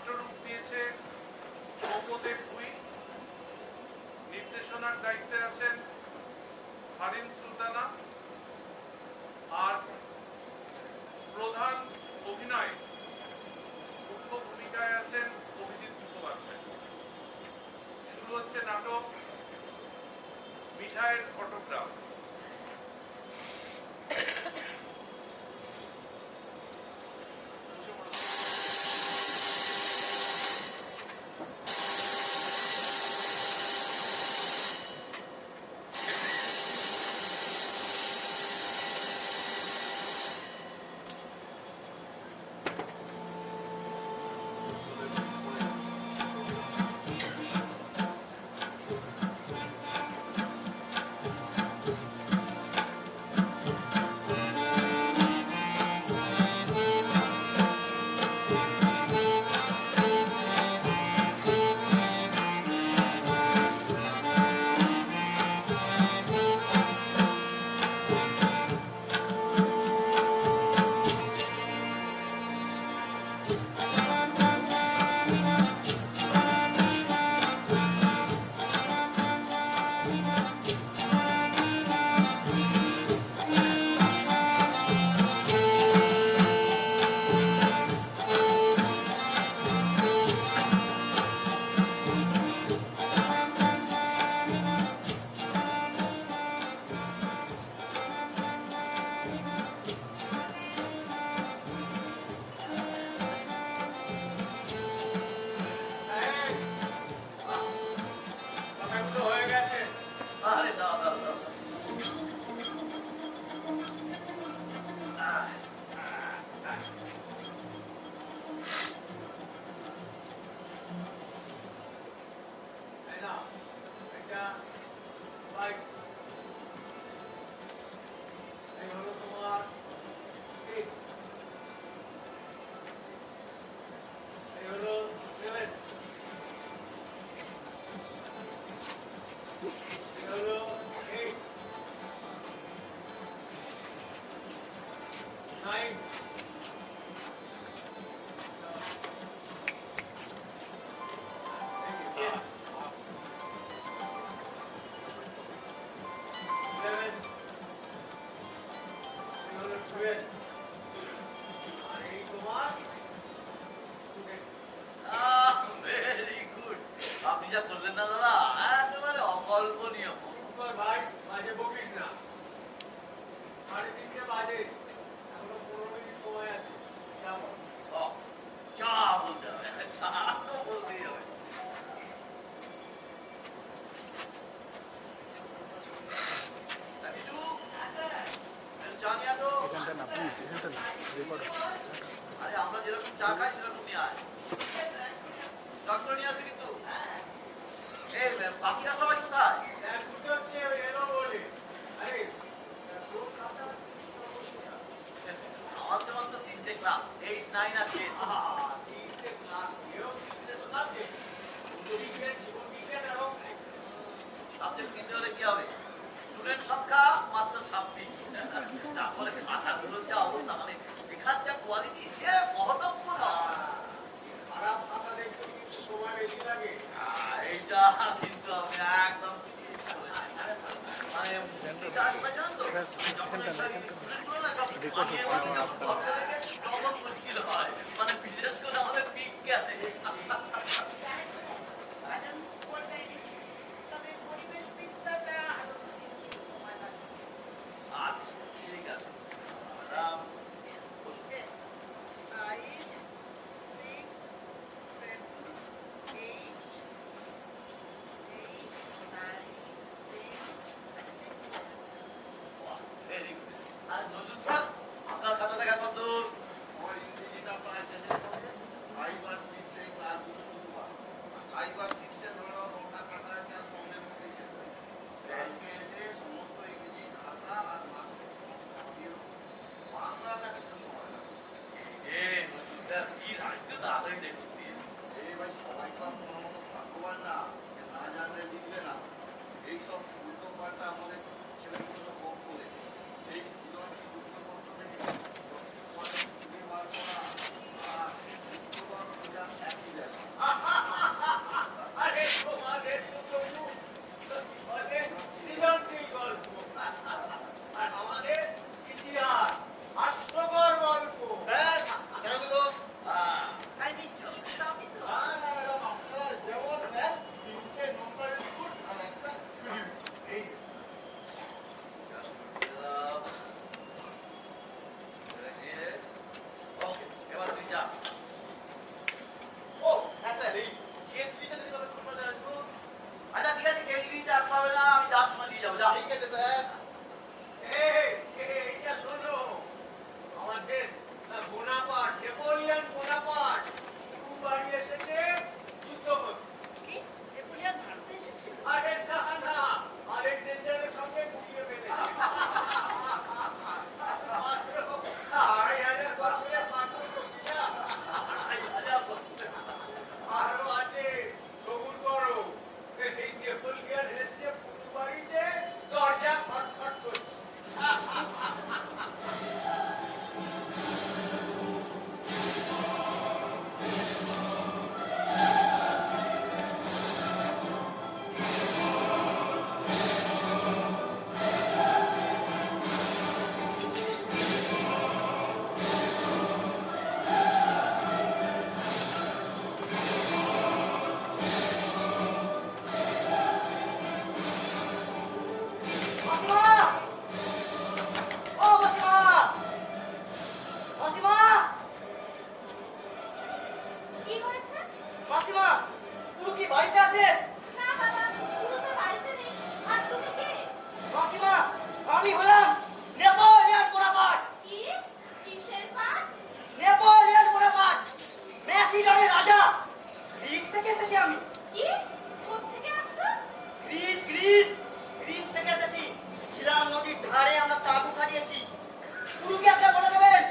নাট্যরূপ দিয়েছে সৌম্যদেব ভুঁই, নির্দেশনার দায়িত্বে আছেন ফারিন সুলতানা, আর প্রধান অভিনয় মুখ্য ভূমিকায় আছেন অভিজিৎ মুখোপাধ্যায়। শুরু হচ্ছে নাটক মিঠাইয়ের ফটোগ্রাফ। কি হয়েছে? মাসিমা, পুরো কি বাড়িতে আছে? না বাবা, পুরো তো বাড়িতে নেই। আর তুমি কে? মাসিমা, আমি হলাম নেপোলিয়ন বোনাপার্ট। কি? কিসের পাঠ? নেপোলিয়ন বোনাপার্ট, ম্যাসিডনের রাজা। গ্রিস থেকে এসেছি আমি। কি? কোত্থেকে আসছো? গ্রিস গ্রিস গ্রিস থেকে এসেছি। ছিলাম নদীর ধারে, আমরা তাঁবু খাটিয়েছি। পুরুকে একটা বলে দেবেন,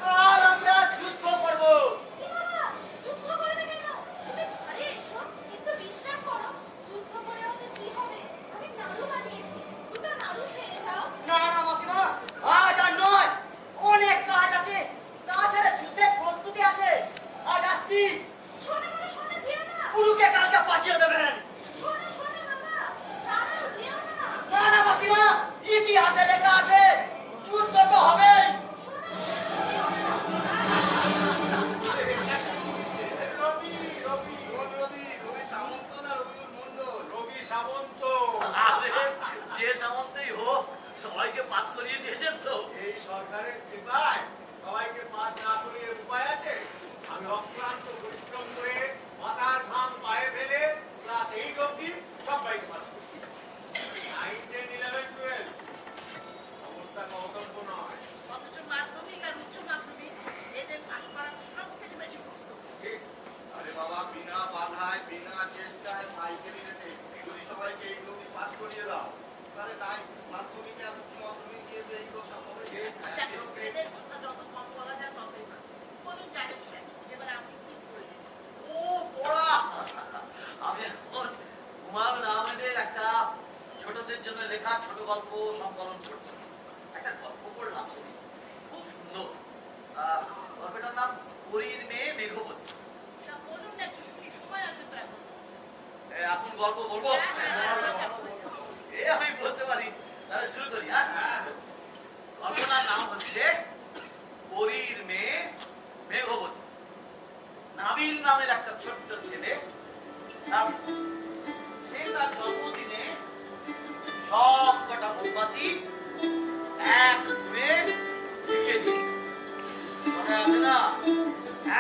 কাল আমরা যুদ্ধ করবো। কি বাবা, যুদ্ধ করবে কেন? তুমি ঘরে এসো, একটু বিশ্রাম করো। যুদ্ধ করে ওকে কি হবে? আমি নাড়ু বানিয়েছি, দুটো নাড়ু খেয়ে যাও। না না মাসিমা, আজ আর নয়, অনেক কাজ আছে। তাছাড়া যুদ্ধের প্রস্তুতি আছে। আজ আসছি। শোনে মানে শোনে, যেও না। পুরুকে কালকে পাঠিয়ে দেবেন। শোনে শোনে বাবা, দাঁড়াও, যেও না। না না মাসিমা, ইতিহাসে লেখা আছে, যুদ্ধ তো হবেই। রবি সামন্ত। আরে যে সামন্তই হোক সবাইকে পাস করিয়ে দিয়েছেন তো। এই সরকারের কৃপায় সবাইকে পাস না করিয়ে উপায় আছে? আমি অক্লান্ত পরিশ্রম করে মাথার ঘাম পায়ে ফেলে ক্লাস 8 অবধি সবাইকে পাস করি। 9, 10, 11, 12 অবস্থা কৌতব্য নয়। অথচ মাধ্যমিক আর উচ্চ মাধ্যমিক এদের পাশ করার সব থেকে বেশি কষ্ট। ঠিক? আরে বাবা, বিনা বাধায় বিনা চেষ্টায় পাইকারি রেটে যদি সবাইকে এই অবধি পাস করিয়ে দাও, তাহলে তাই মাধ্যমিকে আর উচ্চ মাধ্যমিকে এই কথা হবে। দেখো, এদের কথা যত কম বলা যায় ততই ভালো। বলুন জাহেদ স্যার, এবার আপনি কি করলেন? ও পড়া, আমি এখন হুমায়ুন আহমেদের একটা ছোটদের জন্য লেখা ছোট গল্প সংকলন করছি। একটা গল্প পড়লাম, খুব সুন্দর। গল্পটার নাম পরীর মেয়ে মেঘবতী। না, বলুন না, একটু শুনি, সময় আছে তো এখন। এখন গল্প বলবো? আমি বলতে পারি, তাহলে শুরু করি। গল্পটার নাম হচ্ছে পরীর মেয়ে মেঘবতী। নাবিল নামের একটা ছোট্ট ছেলে, সে তার জন্মদিনে সব কটা মোমবাতি এক ধুয়ে দিয়ে দিল। কথা আছে না,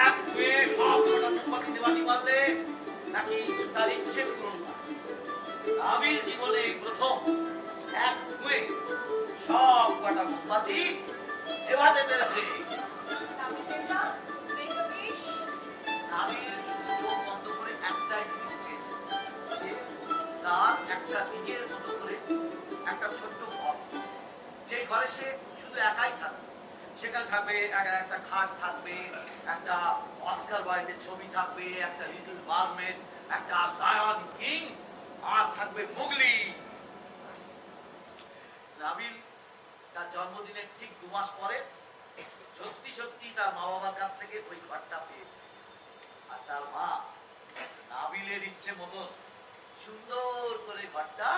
এক ধুয়ে সব কটা মোমবাতি দেওয়ানি পারলে নাকি তার ইচ্ছে পূরণ হয়। নাবিল জীবনে প্রথম এক ধুয়ে সব কটা মোমবাতি দেওয়াতে পেরেছে। নাবিল শুধু চোখ বন্ধ করে একটাই জিনিস পেয়েছে, তার একটা নিজের মতো করে একটা ছোট্ট ঘর, যে ঘরে সে শুধু একাই থাকবে। সেখানে থাকবে একটা খাট থাকবে, একটা অস্কার ওয়াইল্ডের ছবি থাকবে, একটা লিটল মারমেড, একটা লায়ন কিং, আর থাকবে মুগলি। নাবিল তার জন্মদিনের ঠিক 2 মাস পরে সত্যি সত্যি তার মা বাবার কাছ থেকে ওই ঘরটা পেয়েছে। আর তার মা নাবিলের ইচ্ছে মতো সুন্দর করে ঘরটা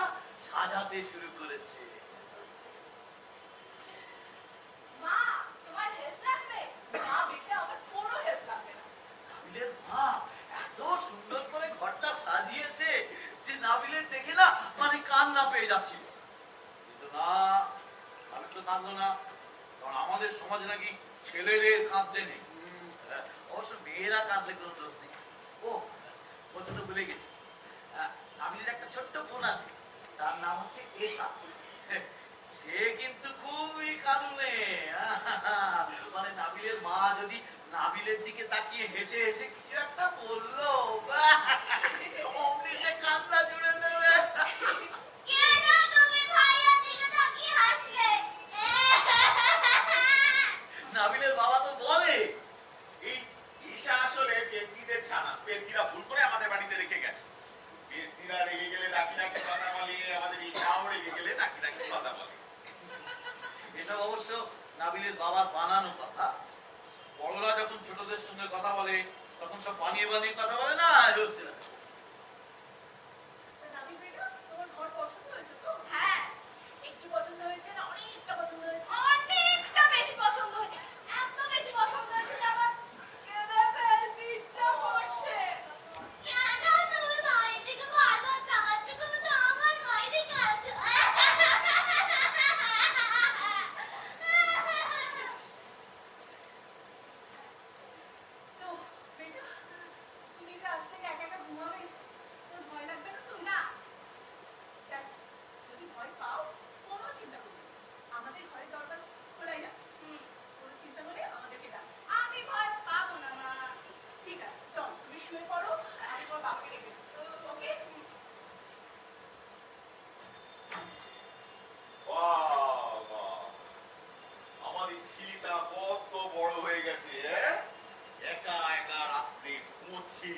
সাজাতে শুরু করেছে। মা, তোমার হেল্প লাগবে? না, বেটা, আমার কোনো হেল্প লাগবে না। নাবিলের মা এত সুন্দর করে ঘরটা সাজিয়েছে যে নাবিলের দেখে না মানে কান্না পেয়ে যাচ্ছিল। কিন্তু না, আমি তো কাঁদলো না, কারণ আমাদের সমাজে নাকি ছেলেদের কাঁদতে নেই। অবশ্য মেয়েরা কাঁদলে কোনো দোষ নেই। ও বলতে তো ভুলে গেছি, নাবিলের একটা ছোট্ট বোন আছে, তার নাম হচ্ছে এশা। সে কিন্তু খুবই কাঁদুনে। মানে নাবিলের মা যদি নাবিলের দিকে তাকিয়ে হেসে হেসে কিছু একটা বললো, অমনি সে কান্না জুড়ে দেবে। কেন তুমি ভাইয়ের দিকে তাকিয়ে হাসলে? নাবিলের বাবা তো বলে, এই ঈশা আসলে ব্যক্তিদের ছানা। ব্যক্তিরা ভুল করে আমাদের বাড়িতে রেখে গেছে। ব্যক্তিরা রেগে গেলে ডাকি ডাকি কথা বলে, আমাদের ঈশাও রেগে গেলে ডাকি ডাকি কথা বলে। এসব অবশ্য নাবিলের বাবার বানানো কথা। বড়রা যখন ছোটদের সঙ্গে কথা বলে তখন সব বানিয়ে বানিয়ে কথা বলে না। নাবিল বেটা, তোমার ঘর পছন্দ হয়েছে তো? হ্যাঁ, একটু পছন্দ হয়েছে না অনেকটা পছন্দ হয়েছে? অনেকটা বেশি পছন্দ হয়েছে। এত বেশি পছন্দ হয়েছে যে আমার কেঁদে ফেলতে ইচ্ছা করছে। কেন তুমি ভাইয়ের দিকে বারবার তাকাচ্ছ? তুমি তো আমার ভাইয়ের দিকে আসো। তো বেটা, ছি,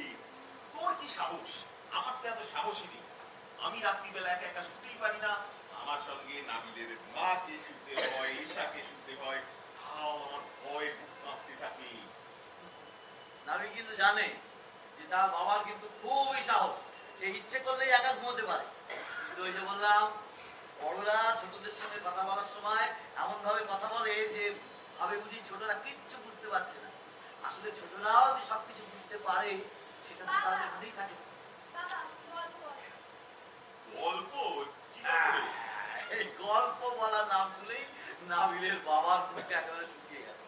তোর কি সাহস? আমার তো এত সাহসই নেই। আমি রাত্রিবেলা একা একা শুতেই পারি না। আমার সঙ্গে নাবিলের মাকে শুতে হয়, ঈশাকে শুতে হয়। তাও আমার ভয়ে বুক কাঁপতে থাকে। নাবিল কিন্তু জানে যে তার বাবার কিন্তু খুবই সাহস, সে ইচ্ছে করলেই একা ঘুমোতে পারে। কিন্তু ওই যে বললাম, বড়রা ছোটদের সঙ্গে কথা বলার সময় এমন ভাবে কথা বলে যে ভাবে বুঝি ছোটরা কিচ্ছু বুঝতে পারছে না। আসলে ছোটরাও যে সবকিছু বুঝতে পারে সেটা তো তাদের মধ্যেই থাকে। বাবা গল্প বলো। গল্প? কি গল্প? এই গল্প বলার নাম শুনেই নাবিলের বাবার মুখে একেবারে শুকিয়ে গেল।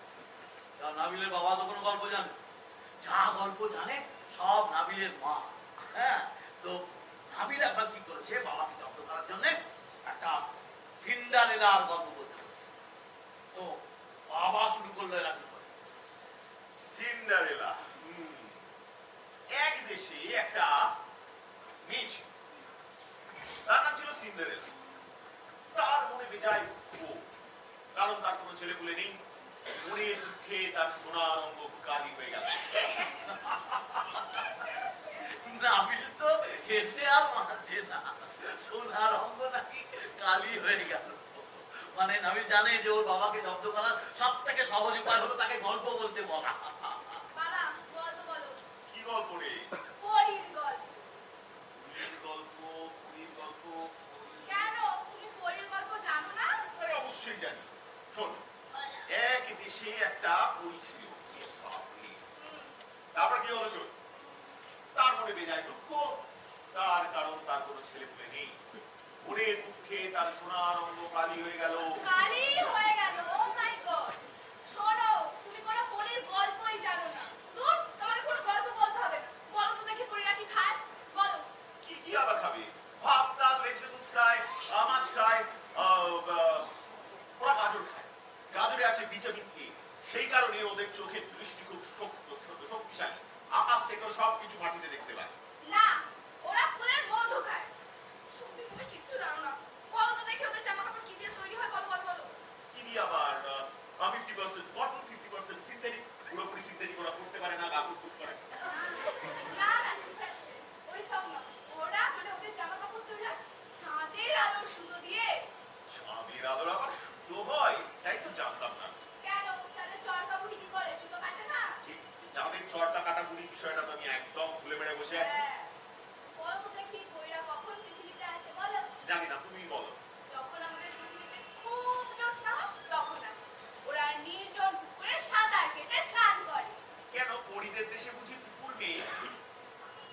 কারণ নাবিলের বাবা তো কোনো গল্প জানে, যা গল্প জানে সব নাবিলের মা। হ্যাঁ, তো নাবিল একবার কি করেছে, বাবাকে জব্দ করার জন্য একটা সিন্ডারেলার গল্প বলতে হচ্ছে। তো বাবা শুরু করলো এরকম করে। সিন্ডারেলা। এক দেশে একটা মেয়ে ছিল, তার নাম ছিল সিন্ডারেলা। তার মনে বেজায় ক্ষোভ, কারণ তার কোনো ছেলে পুলে নেই। মনের দুঃখে তার সোনার অঙ্গ কালি হয়ে গেল। নাবিল তো হেসে আর মানছে না, সোনার অঙ্গ নাকি কালি হয়ে গেল। মানে নাবিল জানে যে ওর বাবাকে জব্দ করার সব থেকে সহজ উপায় হলো তাকে গল্প বলতে বলা। বাবা গল্প বলো। কি গল্প রে? পরীর গল্প। পুরীর গল্প? পুরীর গল্প? কেন তুমি পরীর গল্প জানো না? আরে অবশ্যই জানি। শোন, এক দেশে একটা পরী ছিল। বাপরে! তারপর কি হলো শোন। তার মনে বেজায় দুঃখ, তার কারণ তার কোনো ছেলে পুলে নেই। মনের দুঃখে তার সোনার অঙ্গ কালি হয়ে গেল। কালি হয়ে গেল। ও মাই গড। শোনো, তুমি কোনো পরীর গল্পই জানো না। দূর, তোমাকে কোনো গল্প বলতে হবে না। বলো তো দেখি পরীরা কি খায়? বলো। কি কি আবার খাবে? ভাত, ডাল, ভেজিটেবলস খায়, মাছ খায়, ওরা গাজর খায়। গাজরে আছে ভিটামিন এ। সেই কারণে ওদের চোখের দৃষ্টি খুব শক্তিশালী। আকাশ থেকেও সবকিছু মাটিতে দেখতে পায়। না, ওরা ফুলের মধু খায়। সত্যি তুমি কিচ্ছু জানো না। বলো তো দেখি ওদের জামা কাপড় কি দিয়ে তৈরি হয়? বলো বলো বলো। কি দিয়ে আবার? 50% কটন, 50% সিনথেটিক। পুরোপুরি সিনথেটিক ওরা করতে পারে না, গা কুটকুট করে। না না, ঠিক আছে। ওইসব না। ওরা মানে ওদের জামা কাপড় তৈরি হয় চাঁদের আলোর সুতো দিয়ে। চাঁদের আলোর আবার সুতো হয়? তাই তো জানতাম না। কেন? তাদের চরকা বুড়ি কি করে? সুতো কাটে না? ঠিক, চাঁদের চরটা কাটাকুটি বিষয়টা তো আমি একদম ভুলে বেড়ে বসে আছি। হ্যাঁ। বলো তো দেখি পরীরা কখন পৃথিবীতে আসে? বলো। জানি না, তুমি বলো। যখন আমাদের পৃথিবীতে খুব জ্যোৎস্না হয় তখন আসে। ওরা নির্জন পুকুরে সাঁতার কেটে স্নান করে। কেন পরীদের দেশে বুঝি পুকুর নেই?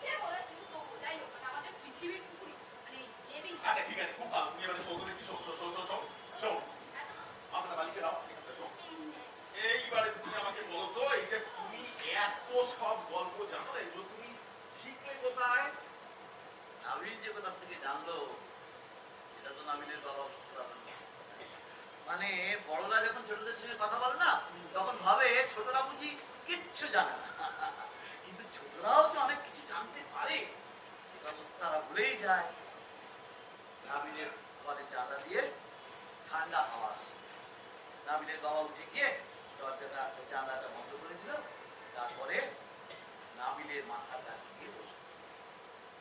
সে বলে কিন্তু তবু যাই হোক না, আমাদের পৃথিবীর পুকুরি মানে নেবি। আচ্ছা ঠিক আছে, খুব ভালো। তুমি এবারে শো করে কি show show show show show show মাথাটা বালিশে দাও, এখানটা শো। এইবারে তুমি আমাকে বলো তো, এই যে তুমি এত সব গল্প জানো, এগুলো তুমি শিখলে কোথায়? নাবিল যে কোথা থেকে জানলো এটা তো নাবিলের বাবা বুঝতে পারবেন না। মানে বড়রা যখন ছোটদের সঙ্গে কথা বলে না, তখন ভাবে ছোটরা বুঝি কিচ্ছু জানে না। কিন্তু ছোটরাও যে অনেক কিছু জানতে পারে সেটা তো তারা ভুলেই যায়। নাবিলের ঘরে জানলা দিয়ে ঠান্ডা হাওয়া আসে। নাবিলের বাবা উঠে গিয়ে দরজাটা জানলাটা বন্ধ করে দিল। তারপরে নাবিলের মাথার কাছে গিয়ে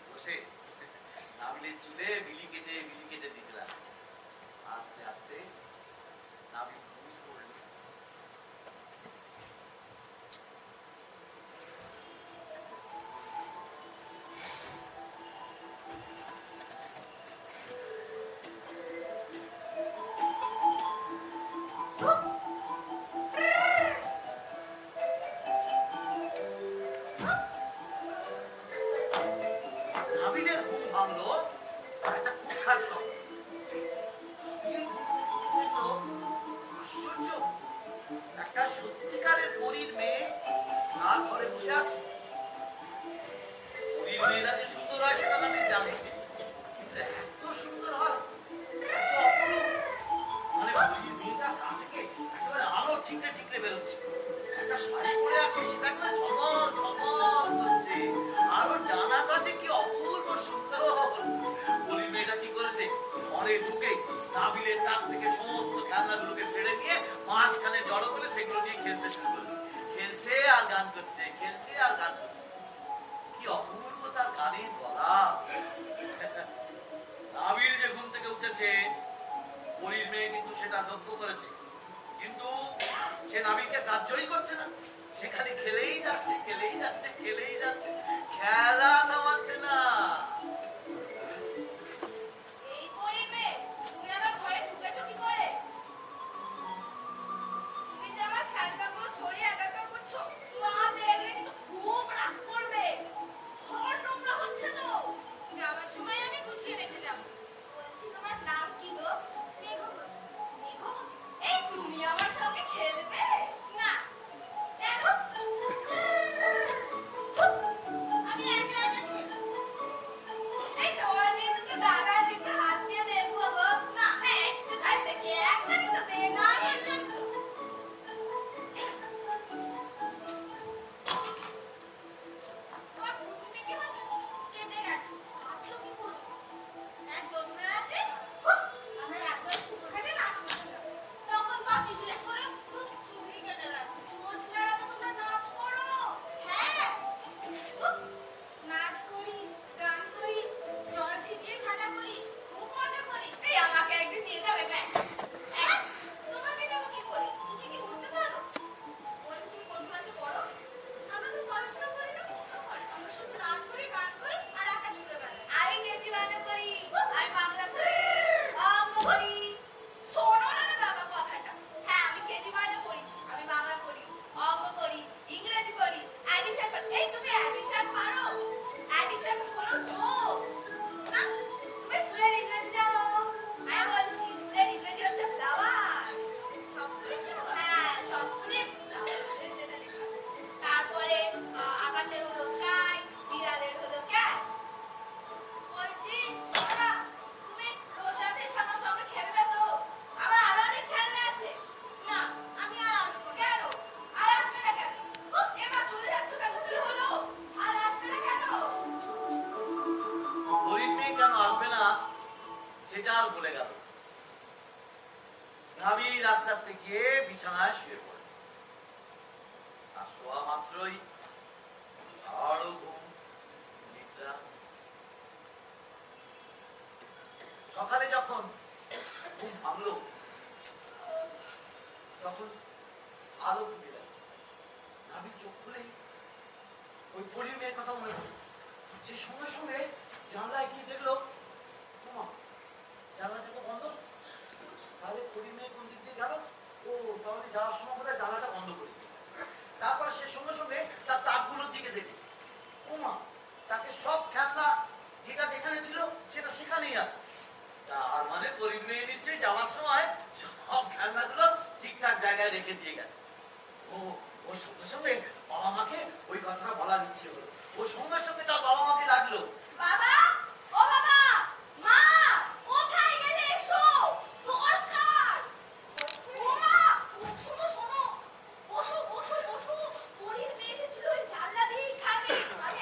বসে নাবিলের চুলে বিলি কেটে দিলাম। আস্তে আস্তে নাবিল ঘুমিয়ে পড়ল। নাবিলের ঘুম ভাঙলো একটা খুব শব্দ। আশ্চর্য, একটা সত্যিকারের পরীর মেয়ে তার ঘরে বসে আছে। পরীর মেয়েরা যে সুন্দর হয় সেটা আমি জানি, কিন্তু এত সুন্দর হয়, এত অপরূপ। মানে পরীর মেয়েটা গা থেকে একেবারে আলো ঠিকরে ঠিকরে বেরোচ্ছে। একটা শাড়ি পরে আছে, সেটা একেবারে ঝলমল ঝলমল করছে। আর ওর ডানাটা যে কি অপূর্ব সুন্দর। পরীর মেয়েটা কি করেছে, ঘরে ঢুকে নাবিলের কাছ থেকে সমস্ত খেলনাগুলোকে ফেলে নিয়ে মাঝখানে জড়ো করে সেগুলো নিয়ে খেলতে শুরু করেছে। খেলছে আর গান করছে, খেলছে আর গান করছে। সেটা লক্ষ্য করেছে, কিন্তু সে নাবিককে কার্যই করছে না। সেখানে খেলেই যাচ্ছে, খেলেই যাচ্ছে, খেলেই যাচ্ছে, খেলা থামাচ্ছে না। এই পরিবে তুমি আমার ঘরে ঢুকেছো কি করে? তুমি যে আমার খেলনাগুলো ছড়িয়ে একাকার করছো, মা দেখলে কিন্তু খুব রাগ করবে। ঘর নোংরা হচ্ছে তো। যাওয়ার সময় আমি গুছিয়ে রেখে যাবো। বলছি তোমার নাম কি গো? মেঘবতী। মেঘবতী? এই তুমি আমার সঙ্গে খেলবে? না, কেন? আমি একা একা খেলবো। এই তোমার নিয়ে দুটো ডানা আছে, একটু হাত দিয়ে দেখবো গো। না। একটু খাই দেখি, একবারই তো দে না। বললাম তো। তোমার বুদ্ধি কি হয়েছে? কেঁদে গেছে। হাঁটলো কি করে? এক জ্যোৎস্না রাতে আমরা রাস্তায় ছোটখাটো নাচ করছিলাম। তখন পা পিছলে পড়ে খুব চুগলি কেটে গেছে। জ্যোৎস্নারা তো তোমরা নাচ করো। হ্যাঁ, নাচ করি, গান করি, জল ছিটিয়ে খেলা করি, খুব মজা করি। এই আমাকে একদিন নিয়ে যাবে না? তোমাকে নেবো কি করে? তুমি কি ঘুরতে পারো? বলছি তুমি কোন ক্লাসে পড়ো? আমরা তো পড়াশোনা করি না। আমরা শুধু নাচ করি, গান করি আর আকাশ উড়ে বেড়াই। আমি ইংরেজি বাংলা করি, আমি বাংলা করি, অঙ্ক করি। শোনো না বাবা কথাটা। হ্যাঁ, আমি কেজি বাংলা করি, আমি বাংলা করি, অঙ্ক করি, ইংরেজি করি, অ্যাডিশন করি। এই তুমি অ্যাডিশন পারো? অ্যাডিশন হলো যোগ। না, তুমি ফুলের ইংরেজি জানো? আমি বলছি ফুলের ইংরেজি হচ্ছে ফ্লাওয়ার। সব ফুলই ফ্লাওয়ার। হ্যাঁ, সব ফুলে ফ্লাওয়ার, যেটা লেখা আছে। তারপরে আকাশের হলো স্কাই, বিড়ালের হলো ক্যাট। বলছি সোনা, তুমি রোজ রাতে এসে আমার সঙ্গে খেলবে তো? আমার আরো অনেক খেলনা আছে। না, আমি আর আসবো না। কেন? আর আসবে না কেন? এবার চলে যাচ্ছ কেন? কি হলো? আর আসবে না কেন? গরিব মেয়ে কেন আসবে না সেটা আর বলে গেল। নাবিল আস্তে আস্তে গিয়ে বিছানায় শুয়ে পড়ে। আর শোয়া মাত্রই আরো ঘুম, নিদ্রা। সকালে যখন ঘুম ভাঙলো তখন আলো ফুটে গেল। নাবিল চোখ খুলেই ওই পরীর মেয়ের কথা মনে পড়ল। সে সঙ্গে সঙ্গে জানলায় গিয়ে দেখলো, ওমা, জানলাটা তো বন্ধ। তাহলে পরীর মেয়ে কোন দিক দিয়ে গেল? ও, তাহলে যাওয়ার সময় বোধহয় জানলাটা বন্ধ করে দিল। তারপর সে সঙ্গে সঙ্গে তার তাকগুলোর দিকে দেখে, ওমা, তাকে সব খেলনা যেটা যেখানে ছিল সেটা সেখানেই আছে। তার মানে পরীর মেয়ে নিশ্চয়ই যাওয়ার সময় সব খেলনাগুলো ঠিকঠাক জায়গায় রেখে দিয়ে গেছে। ও, ওর সঙ্গে সঙ্গে বাবা মাকে ওই কথাটা বলার ইচ্ছে হলো। ও সঙ্গে সঙ্গে তার বাবা মাকে ডাকলো। বাবা, ও বাবা, মা, কোথায় গেলে? এসো, দরকার। ও মা, শোনো শোনো, বসো বসো বসো। পরীর মেয়ে এসেছিল, ওই জানলা দিয়েই খাবে। আমি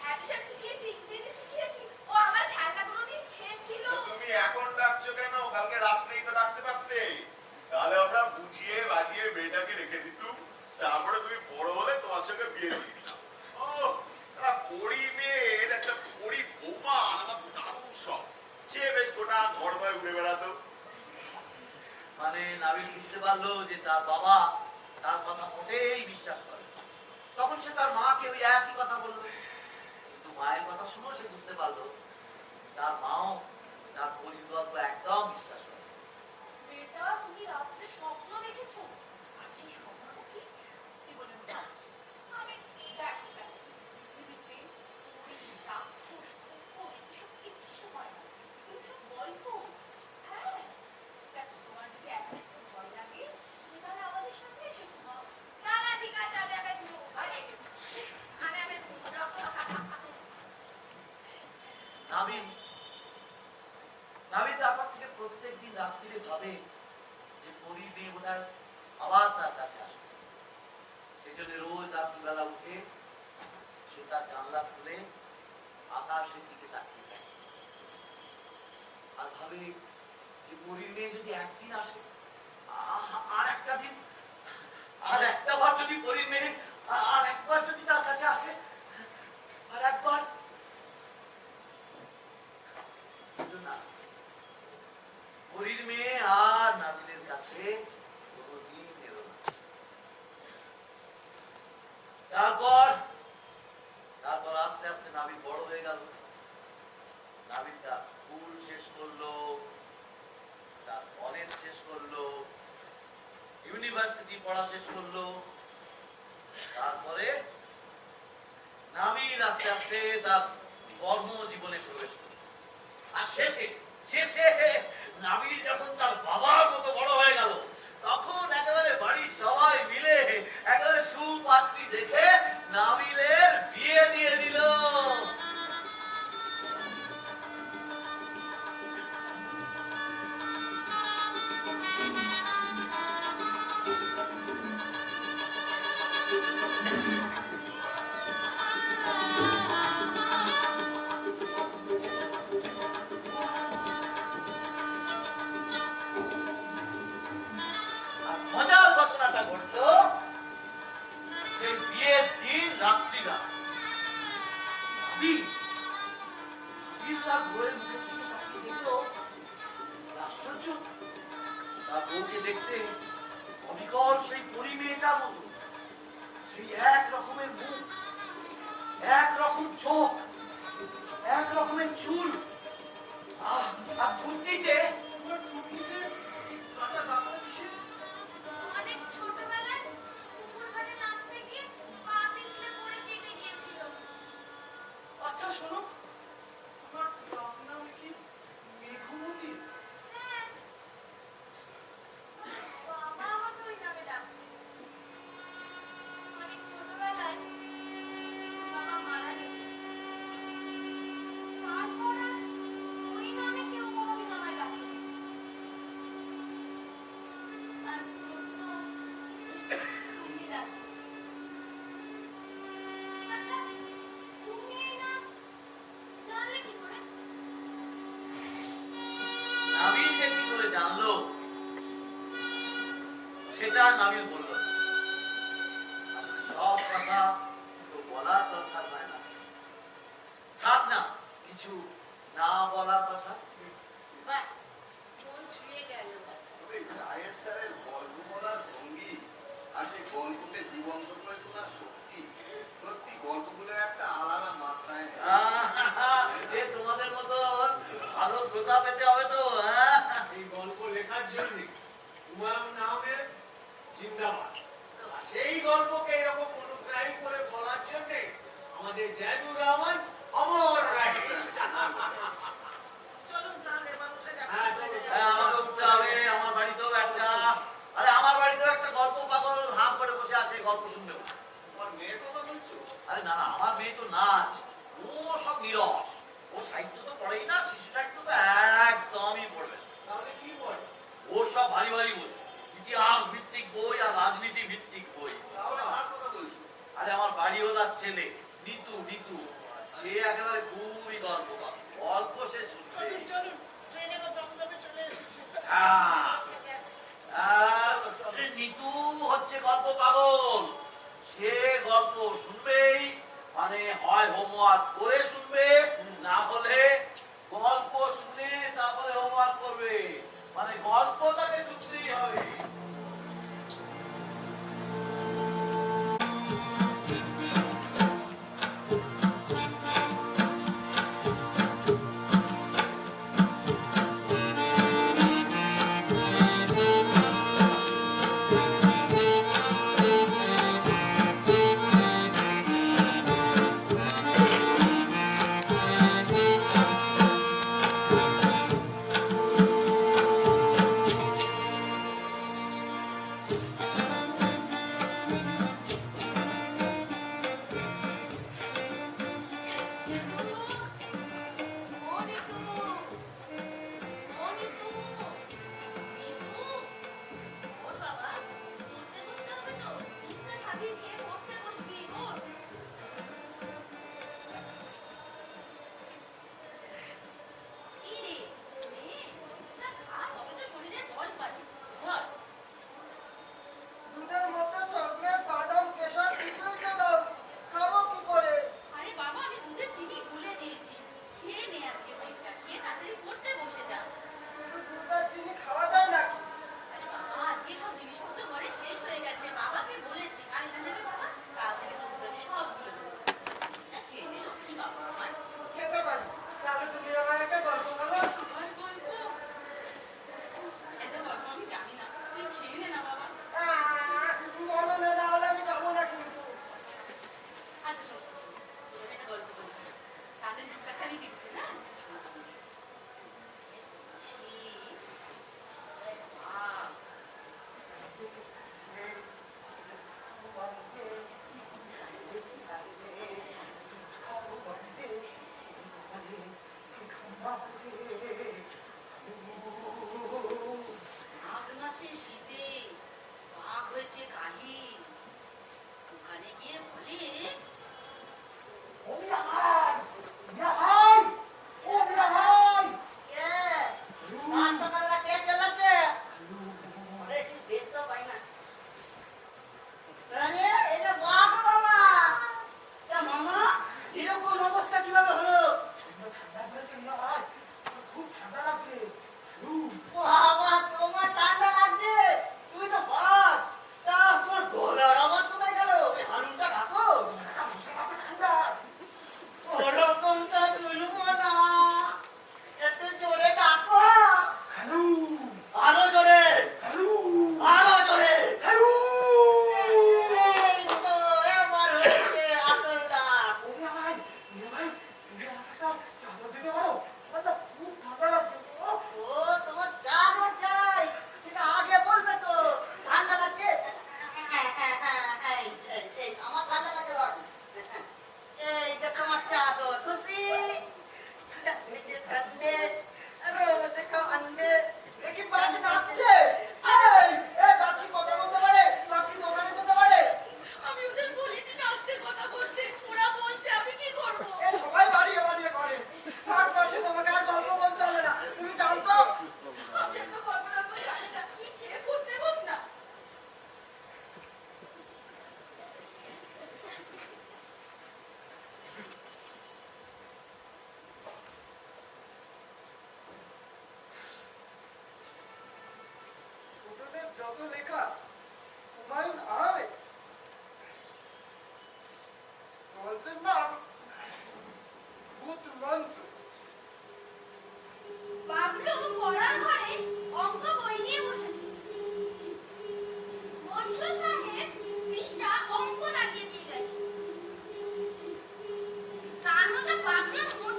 অ্যাডিশন শিখিয়েছি, ইংরেজি শিখিয়েছি, ও আমার খেলনাগুলো দিয়ে খেলছিল। তুমি এখন ডাকছো কেন? কালকে রাত্রেই তো ডাকতে পারতে। তাহলে আমরা বুঝিয়ে বাজিয়ে মেয়েটাকে রেখে দিতুম, তারপরে তুমি বড় হলে তোমার সঙ্গে বিয়ে দিয়ে দিতাম। ও, একটা পড়ি মেয়ের একটা পড়ি বৌমা আমার দারুণ শখ। সে বেশ গোটা ঘর ভয় উড়ে বেড়াতো। মানে নাবিল বুঝতে পারলো যে তার বাবা তার কথা মোটেই বিশ্বাস করে। তখন সে তার মাকে ওই একই কথা বললো। কিন্তু মায়ের কথা শুনেও সে বুঝতে পারলো তার মাও তার পরিকল্প একদম বিশ্বাস করে। বেটা, তুমি রাত্রে স্বপ্ন দেখেছো? আর সেই স্বপ্ন কি? কি বলে মনে হয়? আমি দেখ পৃথিবীতে পরী, রাক্ষস, খোকস এসব কিচ্ছু হয় না। এগুলো সব গল্প। হ্যাঁ, দেখো, তোমার যদি একা একটু ভয় লাগে, তুমি তাহলে আমাদের সাথে এসে ঘুমাও। না না, ঠিক আছে, আমি একাই ঘুমবো। আরে, আমি একাই ঘুমবো। নাবিল নাবিল তারপর থেকে প্রত্যেকদিন রাত্রিরে ভাবে যে পরীর মেয়ে বোধহয় আবার তার কাছে আসবে। সেজন্য রোজ রাত্রিবেলা উঠে সে তার জানলা খুলে আকাশের দিকে তাকিয়ে থাকে আর ভাবে যে পরীর মেয়ে যদি একদিন আসে, আর একটা দিন, আর একটা বার যদি পরীর মেয়ে আর একবার যদি তার কাছে আসে, আর একবার। না, পরীর মেয়ে আর নাবিলের নাবিল আস্তে আস্তে তার কর্মজীবনে প্রবেশ করল। আর শেষে শেষে নাবিল যখন তার বাবার মতো বড় হয়ে গেল, তখন একেবারে বাড়ির সবাই মিলে একেবারে সুপাত্রী দেখে নাবিলের বিয়ে দিয়ে দিল। মজার ঘটনাটা ঘটলো সেই বিয়ের দিন রাত্রিরা। তার বউয়ের মুখের দিকে তাকিয়ে দেখলো, আশ্চর্য, তার বউকে দেখতে অবিকল সেই পরি মেয়েটার মতো, সেই এক রকমের মুখ, এক রকম চোখ, এক রকমের চুল, আর থুতনিতে কাটা দাগটা কিসের? অনেক ছোটবেলায় পুকুর ঘাটে নাচতে গিয়ে পা পিছলে পড়ে কেটে গিয়েছিল। আচ্ছা শোনো, তোমার বাপ নাম কি মেঘমতি? হ্যাঁ, বাবা আমাকে ওই নামে ডাকতো। অনেক ছোটবেলায় বাবা মারা গেছে। তারপর আর ওই নামে কেউ কোনোদিন আমায় ডাকেনি। আজ পর্যন্ত তুমি ডাকো। আচ্ছা, তুমি এই নাম জানলে কি করে? নাবিল যে কি করে জানলো সেটা নাবিল বলল না। আসলে সব কথা তো বলার দরকার হয় না, থাক না কিছু না বলা কথা। বাহ, মন ছুঁয়ে গেল। তবে রায়ের স্যারের গল্প বলার ভঙ্গি আর সেই গল্পকে জীবন্ত করে তোলার শক্তি, সত্যি গল্পগুলোর একটা আলাদা মাত্রায় নেয়। যে তোমাদের মতো ভালো শ্রোতা পেতে হবে তো। এই গল্প লেখার জন্য হুমায়ুন আহমেদ জিন্দাবাদ। আর সেই গল্পকে এরকম অনুগ্রাহী করে বলার জন্য আমাদের জাদুর রহমান অমর রাহে। চলুন তাহলে বাবুটা হ্যাঁ, চলো। আমাকে উঠতে হবে। আমার বাড়িতেও একটা, আরে আমার বাড়িতেও একটা গল্প পাগল হাঁ করে বসে আছে, গল্প শুনবে। তোমার মেয়ের কথা বলছো? আরে না না, আমার মেয়ে তো নাচ, ও সব নিরস, ও সাহিত্য তো পড়েই না, শিশু সাহিত্য তো একদমই পড়বে না। তাহলে কি বল? ও সব ভারী ভারী বই, ইতিহাস ভিত্তিক বই আর রাজনীতি ভিত্তিক বই। তাহলে কার কথা বলছো? আরে আমার বাড়িওয়ালার ছেলে নিতু, নিতু সে একেবারে খুবই গল্প পাগল। গল্প সে শুনবে। চলুন, ট্রেনে বা দমদমে চলে এসেছে। নিতু হচ্ছে গল্প পাগল, সে গল্প শুনবেই, মানে হয় হোমওয়ার্ক করে শুনবে, না হলে গল্প শুনে তারপরে হোমওয়ার্ক করবে, মানে গল্প তাকে শুনতেই হবে।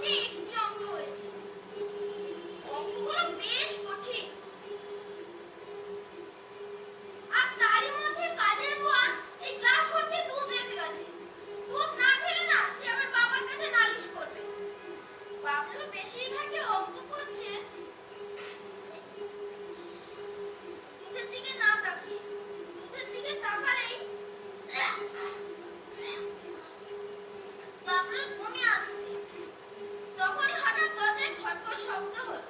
মোটে একটি অঙ্ক হয়েছে। অঙ্কগুলো বেশ কঠিন। আর তারই মধ্যে কাজের বুয়া এই ক্লাস ভর্তি দুধ রেখে গেছে। দুধ না খেলে না সে আমার বাবার কাছে নালিশ করবে। বাবলু বেশিরভাগই অঙ্ক করছে দুধের দিকে না তাকিয়ে। দুধের দিকে তাকালেই বাবলুর বমি আসছে। তখনই হঠাৎ দরজায় খটখট শব্দ হলো।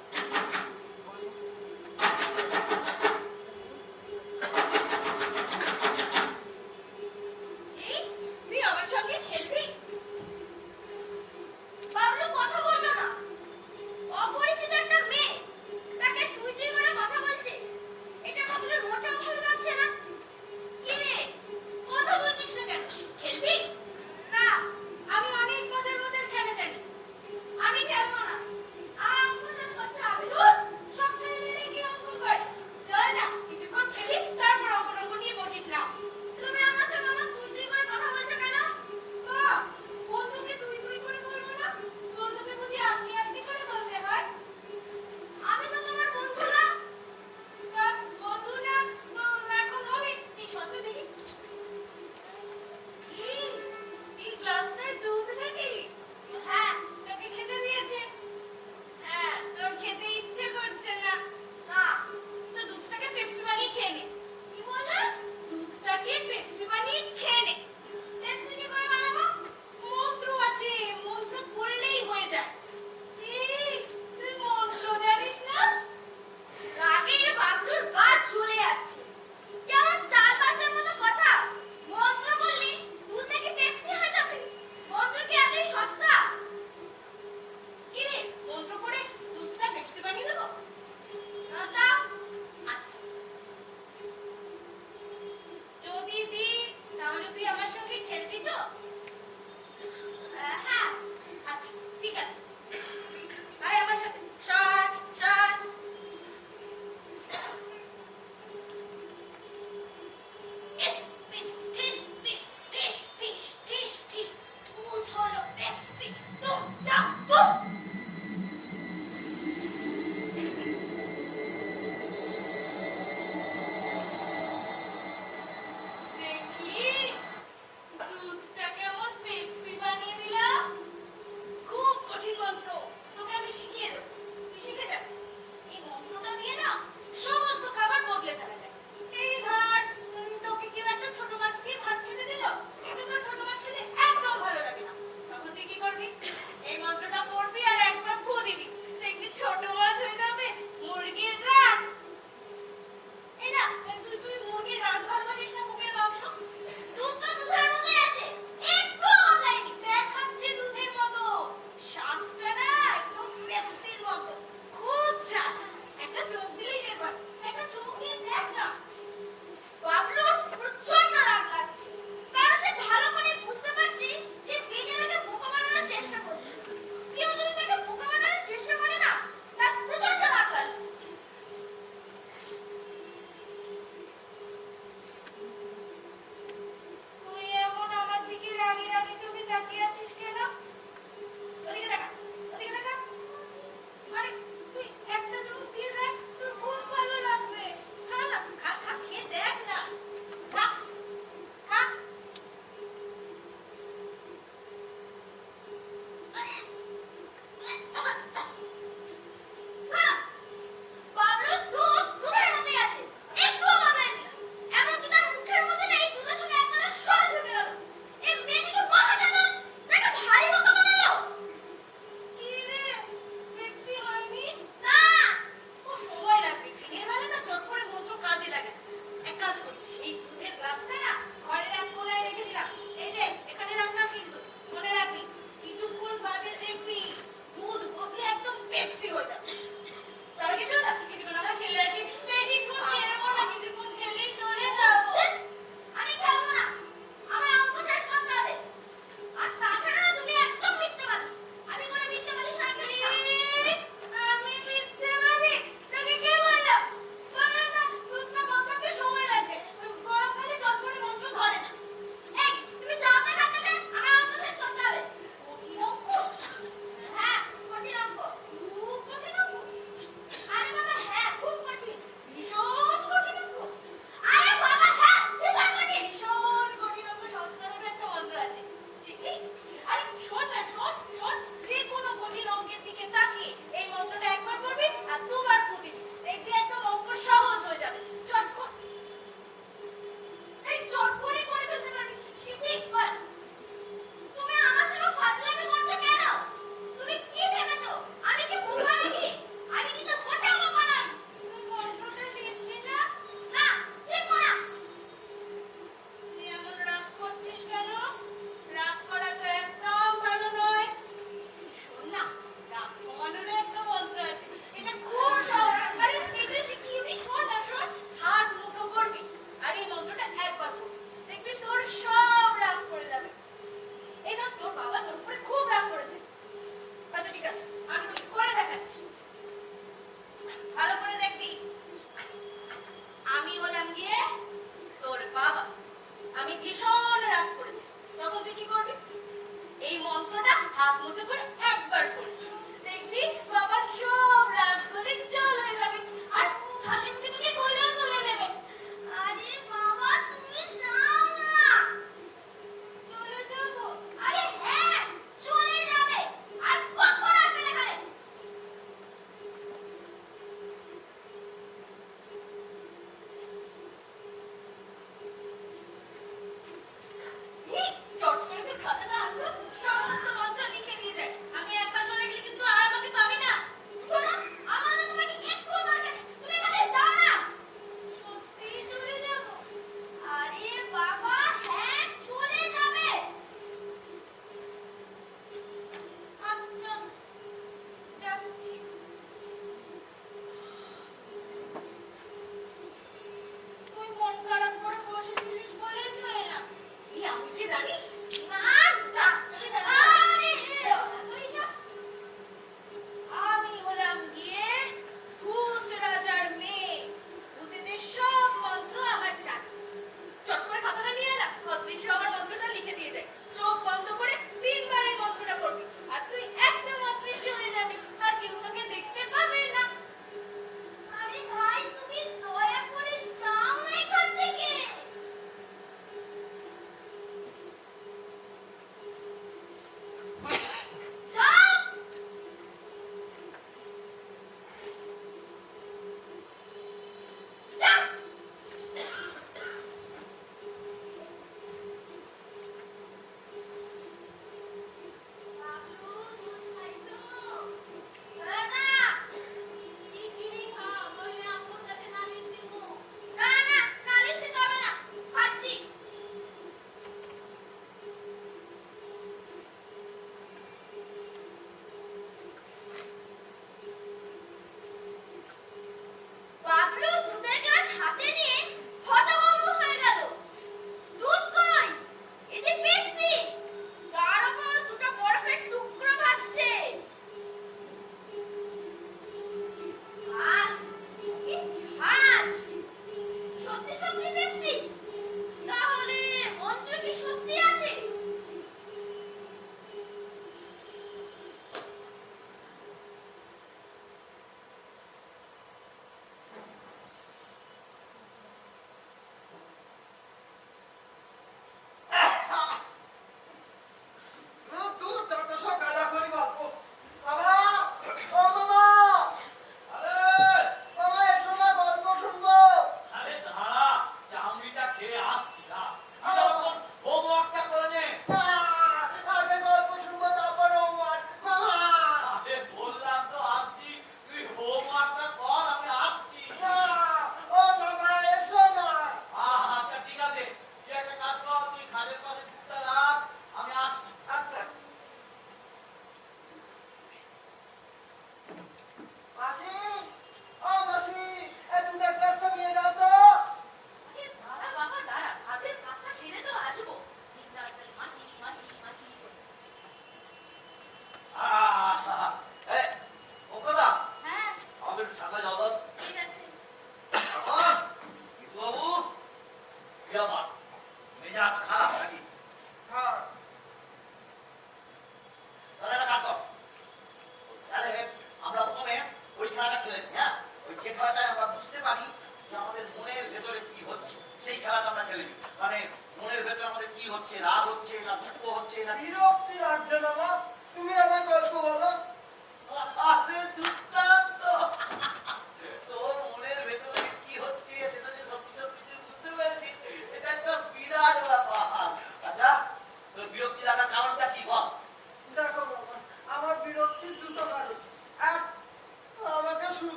এই, তুই আমার সঙ্গে খেলবি? বাবলু কথা বলল না। অপরিচিত একটা মেয়ে তাকে তুই তুই করে কথা বলছে। এটা বাবলুর মোটেও ভালো লাগছে না। কি রে, কথা বলছিস না কেন? খেলবি? না, আমি অনেক মজার হাত মুঠো করে একবার করে দেখবি বাবার সব রাগগুলি জল হয়ে যাবে আর হাসি মুখে তোকে কোলেও তুলে নেবে। আরে বাবা তুমি যাও না। চলে যাবো? আরে হ্যাঁ চলে যাবে আর কখন আসবে না এখানে। চট করে তুই খাতাটা আসো, সমস্ত মন্ত্র লিখে দিয়ে যাই। আমি একবার চলে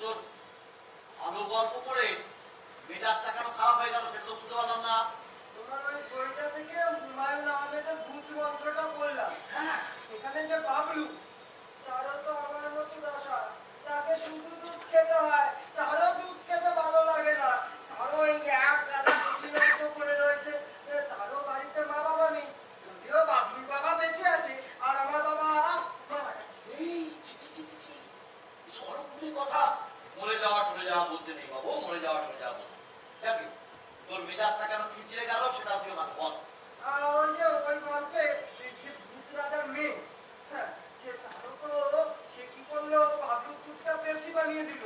তোর ভালো গল্প করে মেজাজটা কেন খারাপ হয়ে গেল সেটা তো বুঝতে পারলাম না। তোমার ওই বইটা থেকে হুমায়ুন আহমেদের ভূত মন্ত্রটা পড়লাম। এখানে যে বাবলু, তারও তো আমার মতো দশা। তাকে শুধু দুধ খেতে হয়, তারও দুধ খেতে ভালো লাগে না। তারও এই এক গাদা কুচিনষ্ট পড়ে রয়েছে, তারও বাড়িতে মা বাবা নেই। যদিও বাবলুর বাবা বেঁচে আছে আর আমার বাবা মারা গেছে। এই ছি, ছি, ছি, ছি, ছি। সরকারি কথা মরে যাওয়া টরে যাওয়া বলতে নেই বাবু, মরে যাওয়া টরে যাওয়া বলতে যাবি। তোর মেজাজটা কেন খিচিড়ে গেল সেটা তুই আমাকে বল। আর ওই যে ওই গল্পে যে ভূত রাজার মেয়ে, হ্যাঁ, তারও তো সে কি করলো, বাবলু দুধটা পেপসি বানিয়ে দিল।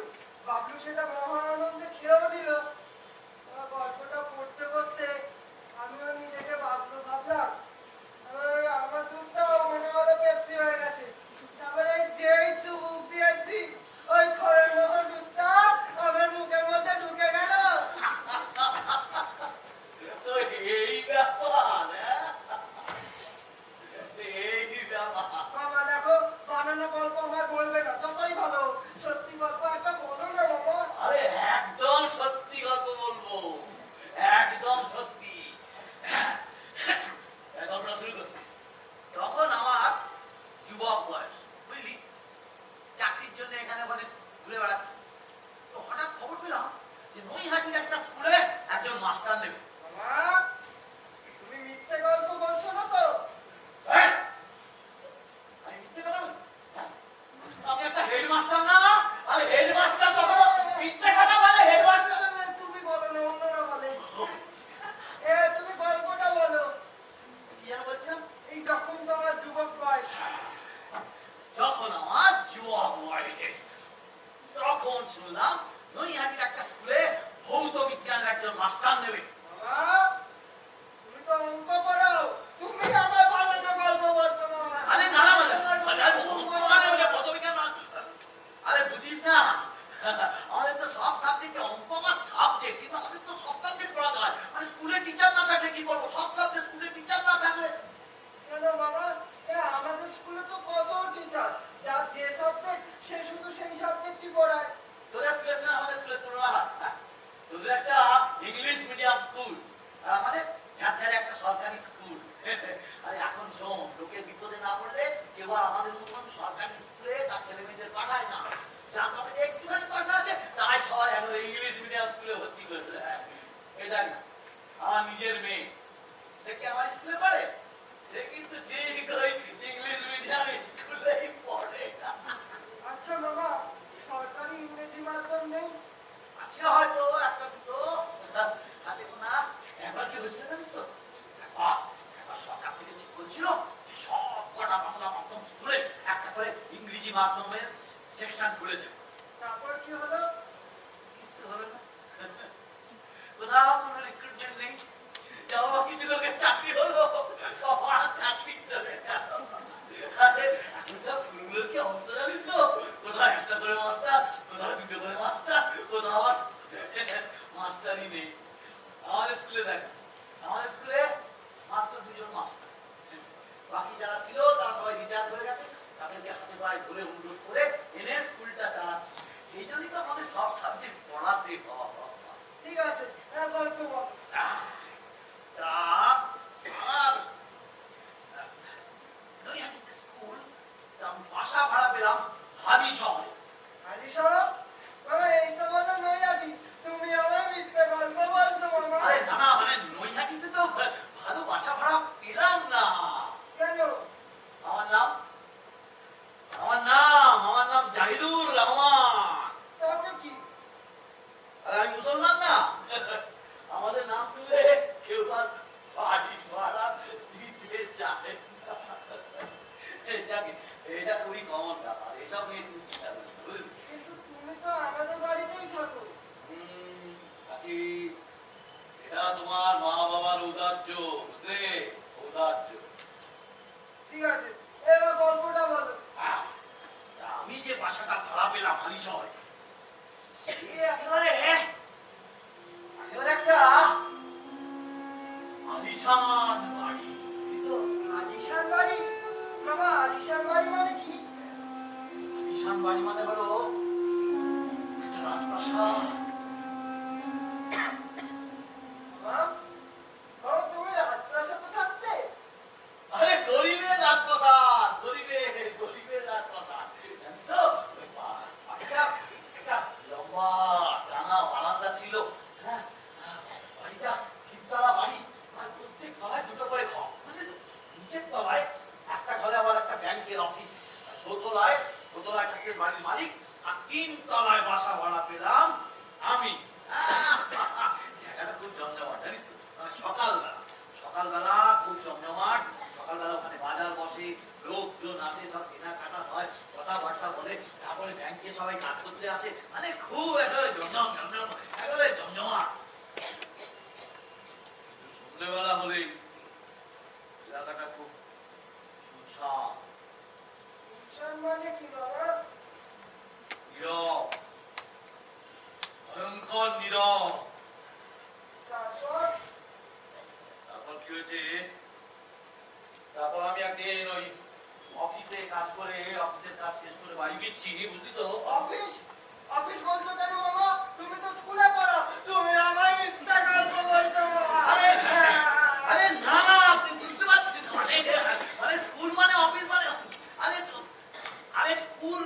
বাবলু সেটা মহা আনন্দে খেয়েও নিল। গল্পটা পড়তে পড়তে আমিও নিজেকে বাবলু ভাবলাম। ওই আমার দুধটাও মনে হলো পেপসি হয়ে গেছে। তারপরে যেই চুমুক দিয়েছি, ওই খড়ের মতো দুধটা আমার মুখের মধ্যে ঢুকে গেল। তো এই ব্যাপার, হ্যাঁ? এই ব্যাপার। বাবা দেখো, বানানো গল্প আমার বলবে না, ততই ভালো। সত্যি গল্প একটা বলো না বাবা। আরে একদম সত্যি গল্প বলবো, একদম সত্যি। গল্পটা শুরু করি। তখন আমার যুবক বয়স, বুঝলি, চাকরির জন্য এখানে ওখানে ঘুরে বেড়াচ্ছি। তো হঠাৎ খবর পেলাম যে নৈহাটির একটা স্কুলে একজন মাস্টার নেবে। বাবা, তুমি মিথ্যে গল্প বলছো না তো? এই! আমি মিথ্যে কথা বলি? হ্যাঁ? আমি একটা হেডমাস্টার না? আরে হেডমাস্টার কখনো মিথ্যে কথা বলে? হেডমাস্টার তুমি বলো না, অন্যরা বলে। তুমি গল্পটা বলো। কি আর বলছিলাম? এই যখন তোমার যুবক বয়স। যখন আমার যুবক বয়স, তখন শুনলাম নৈহাটির একটা স্কুলে ভৌত বিজ্ঞানের একজন মাস্টার নেবে। বাবা, তুমি তো অঙ্ক পড়াও, তুমি আমার বানানো গল্প বলছো না। আরে না না পদবিজ্ঞান না। আরে বুঝিস না, আমাদের তো সব সাবজেক্টে অঙ্ক বা সাবজেক্ট, কিন্তু আমাদের তো সব সাবজেক্ট পড়াতে হয়। মানে স্কুলে টিচার না থাকলে কি করবো? সব সাবজেক্ট স্কুলে টিচার না থাকলে। কেন বাবা, আমাদের স্কুলে তো কত টিচার, যার যে সাবজেক্ট সে শুধু সেই সাবজেক্টই পড়ায়। তোদের স্কুলের সঙ্গে আমাদের স্কুলের তুলনা হয়? হ্যাঁ? তোদের একটা ইংলিশ মিডিয়াম স্কুল আর আমাদের ঝাড়ঝাড়ে একটা সরকারি স্কুল। আরে এখন শোন, লোকের বিপদে না পড়লে কেউ আর আমাদের মতন সরকারি স্কুলে তার ছেলে মেয়েদের পাঠায় না। যার কাছে একটুখানি পয়সা আছে তাই সবাই এখন ইংলিশ মিডিয়াম স্কুলে ভর্তি করে দেয়। এটা না, আমার নিজের মেয়ে, সে কি আমার স্কুলে পড়ে? সে কিন্তু ঠিক ওই ইংলিশ মিডিয়াম স্কুলেই পড়ে। আচ্ছা বাবা, সরকারি ইংরেজি মাধ্যম নেই? আছে হয়তো একটা দুটো, হাতে গোনা। একবার কি হয়েছিল জানিস তো? একবার সরকার থেকে ঠিক করেছিল যে সব কটা বাংলা মাধ্যম স্কুলে একটা করে ইংরেজি মাধ্যমের সেকশন খুলে দেবে। তারপর কি হলো? কিছু হলো না। কোথাও কোনো রিক্রুটমেন্ট নেই। যাওয়া কিছু লোকের চাকরি হলো, সবার চাকরি চলে গেল। আরে এখন সব স্কুলগুলোর কি অবস্থা জানিস তো? কোথাও একটা করে মাস্টার, কোথাও দুটো করে মাস্টার, কোথাও আবার মাস্টারই নেই। আমাদের স্কুলে দেখ, আমাদের স্কুলে মাত্র দুজন মাস্টার, বাকি যারা ছিল তারা সবাই রিটায়ার হয়ে গেছে। তাদেরকে হাতে পায়ে ধরে অনুরোধ করে এনে স্কুলটা চালাচ্ছে। সেই জন্যই তো আমাদের সব সাবজেক্ট পড়াতে হয়। ঠিক আছে, গল্প বল। নৈহাটিতে স্কুল, বাসা ভাড়া পেলাম হাজি শহরে। হাজি সাহেব, এই তো বলো নৈহাটি, তুমি আমার মিথ্যে গল্প বলছো বাবা। আরে না না, মানে নৈহাটিতে তো ভালো বাসা ভাড়া পেলাম না। কেন? আমার নাম জাহিদুর রহমান। তাতে কি? আর আমি মুসলমান না, আমাদের নাম শুনলে কেউ আর বাড়ি ভাড়া দিতে চায় না। এটা খুবই কমন ব্যাপার, এসব নিয়ে তুমি চিন্তা করিস না, বুঝলি? কিন্তু তুমি তো আমাদের বাড়িতেই থাকো। এটা তোমার মা বাবার ঔদার্য, বুঝলে? ঔদার্য। ঠিক আছে, এবার গল্পটা বলো। আমি যে বাসাটা ভাড়া পেলাম হালি শহরে, সে একেবারে একটা আলিশান বাড়ি। তো আলিশান বাড়ি? বাবা, আলিশান বাড়ি মানে কি? আলিশান বাড়ি মানে হলো তিনতলায় বাসা ভাড়া পেলাম আমি। জায়গাটা খুব জমজমাট, জানিস তো? মানে সকালবেলা খুব জমজমাট। সকালবেলা ওখানে বাজার বসে, লোকজন আসে, সব কেনাকাটা হয়, কথাবার্তা বলে, তারপরে ব্যাংকে সবাই কাজ করতে আসে, মানে খুব একেবারে একেবারে জমজমাট। কিন্তু সন্ধ্যেবেলা হলেই এলাকাটা খুব শুনশান, মানে কি বাবা? নীরব, ভয়ঙ্কর নীরব। তারপর কি হয়েছে, তারপর আমি একদিন ওই অফিসে কাজ করে, অফিসের কাজ শেষ করে বাড়ি ফিরছি, বুঝলি তো? অফিস বলছো কেন বাবা? তুমি তো স্কুলে পড়ো, তুমি আমায় মিথ্যা গল্প বলছো বাবা। আরে না, তুই বুঝতে পারছিস না? মানে স্কুল মানে অফিস মানে আরে স্কুল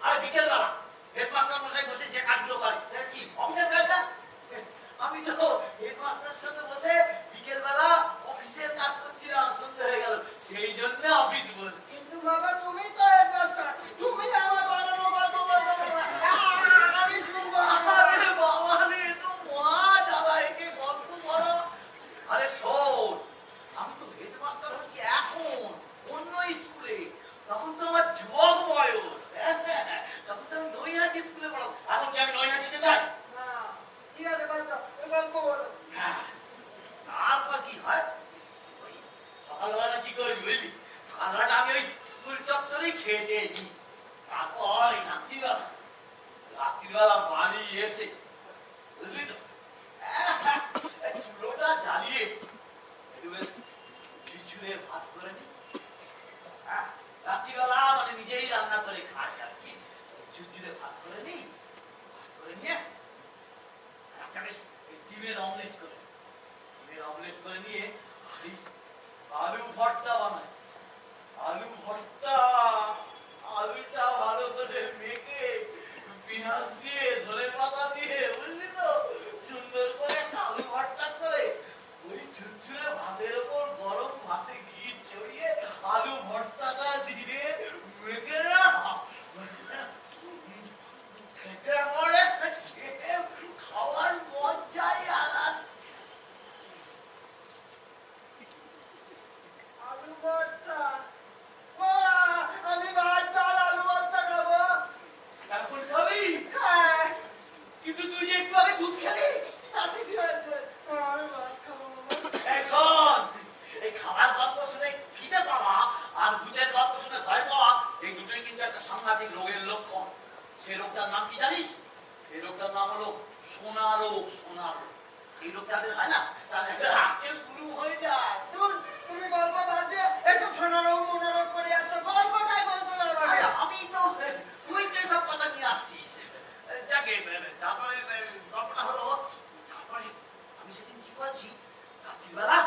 আরে বিকেলবেলা হেডমাস্টার মশাই বসে যে কাজগুলো করে সেটা কি অফিসের কাজ না? আমি তো হেডমাস্টারের সঙ্গে বসে বিকেলবেলা অফিসের কাজ করছিলাম, সন্ধ্যে হয়ে গেল, সেই জন্য অফিস বলছি। কিন্তু বাবা তুমি তো হেডমাস্টার, তুমি আমার বানানো গল্প বলছো বাবা। আমি শুনবো। আরে বাবা রে, তো মহা জ্বালা, একে গল্প বলো। আরে শোন, আমি তো হেডমাস্টার হচ্ছি এখন অন্য স্কুলে, তখন তো আমার যুবক বয়স, তখন তো আমি নৈহাটি স্কুলে পড়াবো। এখন কি আমি নৈহাটিতে যাই? না, ঠিক আছে বাচ্চা, ওই গল্প বলো। হ্যাঁ, তারপর কি হয়, ওই সকালবেলা কি করি বুঝলি, সকালবেলা আমি ওই স্কুল চত্বরেই খেটে নিই। তারপর ওই রাত্রিবেলা বাড়ি এসে, বুঝলি তো, চুলোটা জ্বালিয়ে একটু বেশ ঝুরঝুরে ভাত করে নিই। রাত্রিবেলা মানে নিজেই রান্না করে খাই আর কি, ঝুরঝুরে ভাত করে নিই। ভাত করে নিয়ে একটা বেশ ডিমের অমলেট করে নিয়ে আলু ভর্তা বানাই। আলুটা ভালো করে মেখে পেঁয়াজ দিয়ে, ধনেপাতা দিয়ে, বুঝলি তো, সুন্দর করে একটা আলু ভর্তা করে ওই ঝুরঝুরে ভাতের ওপর গরম ভাতে ঘি ছড়িয়ে আলু ভর্তাটা দিয়ে মেখে না খেতে পড়ে, খাওয়ার মজাই আলাদা। আলু ভর্তা, বাবা, আমি ভাত ডাল আলু ভর্তা খাবো। এখন খাবি? হ্যাঁ, কিন্তু তুই যে একটু আগে দুধ খেলি। তাতে কি হয়েছে? আমি ভাত খাবো বাবা। এই শোন, এই খাবার গল্প শুনে খিদে পাওয়া আর দুধের গল্প শুনে ভয় পাওয়া, এই দুটোই কিন্তু একটা সাংঘাতিক রোগের লক্ষণ। সেই রোগটার নাম কি জানিস? সেই রোগটার নাম হলো সোনা রোগ। এই রোগ যাদের হয় না, তাদের আকেল পুরু হয়ে যায়। দূর, তুমি গল্প বাদ দিয়ে এসব সোনারোগ মনোরোগ করে আসছো, গল্পটাই বলতে হবে আরে আমাকে। আমি তো, তুই যে সব কথা নিয়ে আসছিস, যাকে তারপরে গল্পটা হলো, তারপরে আমি সেদিন কি করেছি, রাত্রিবেলা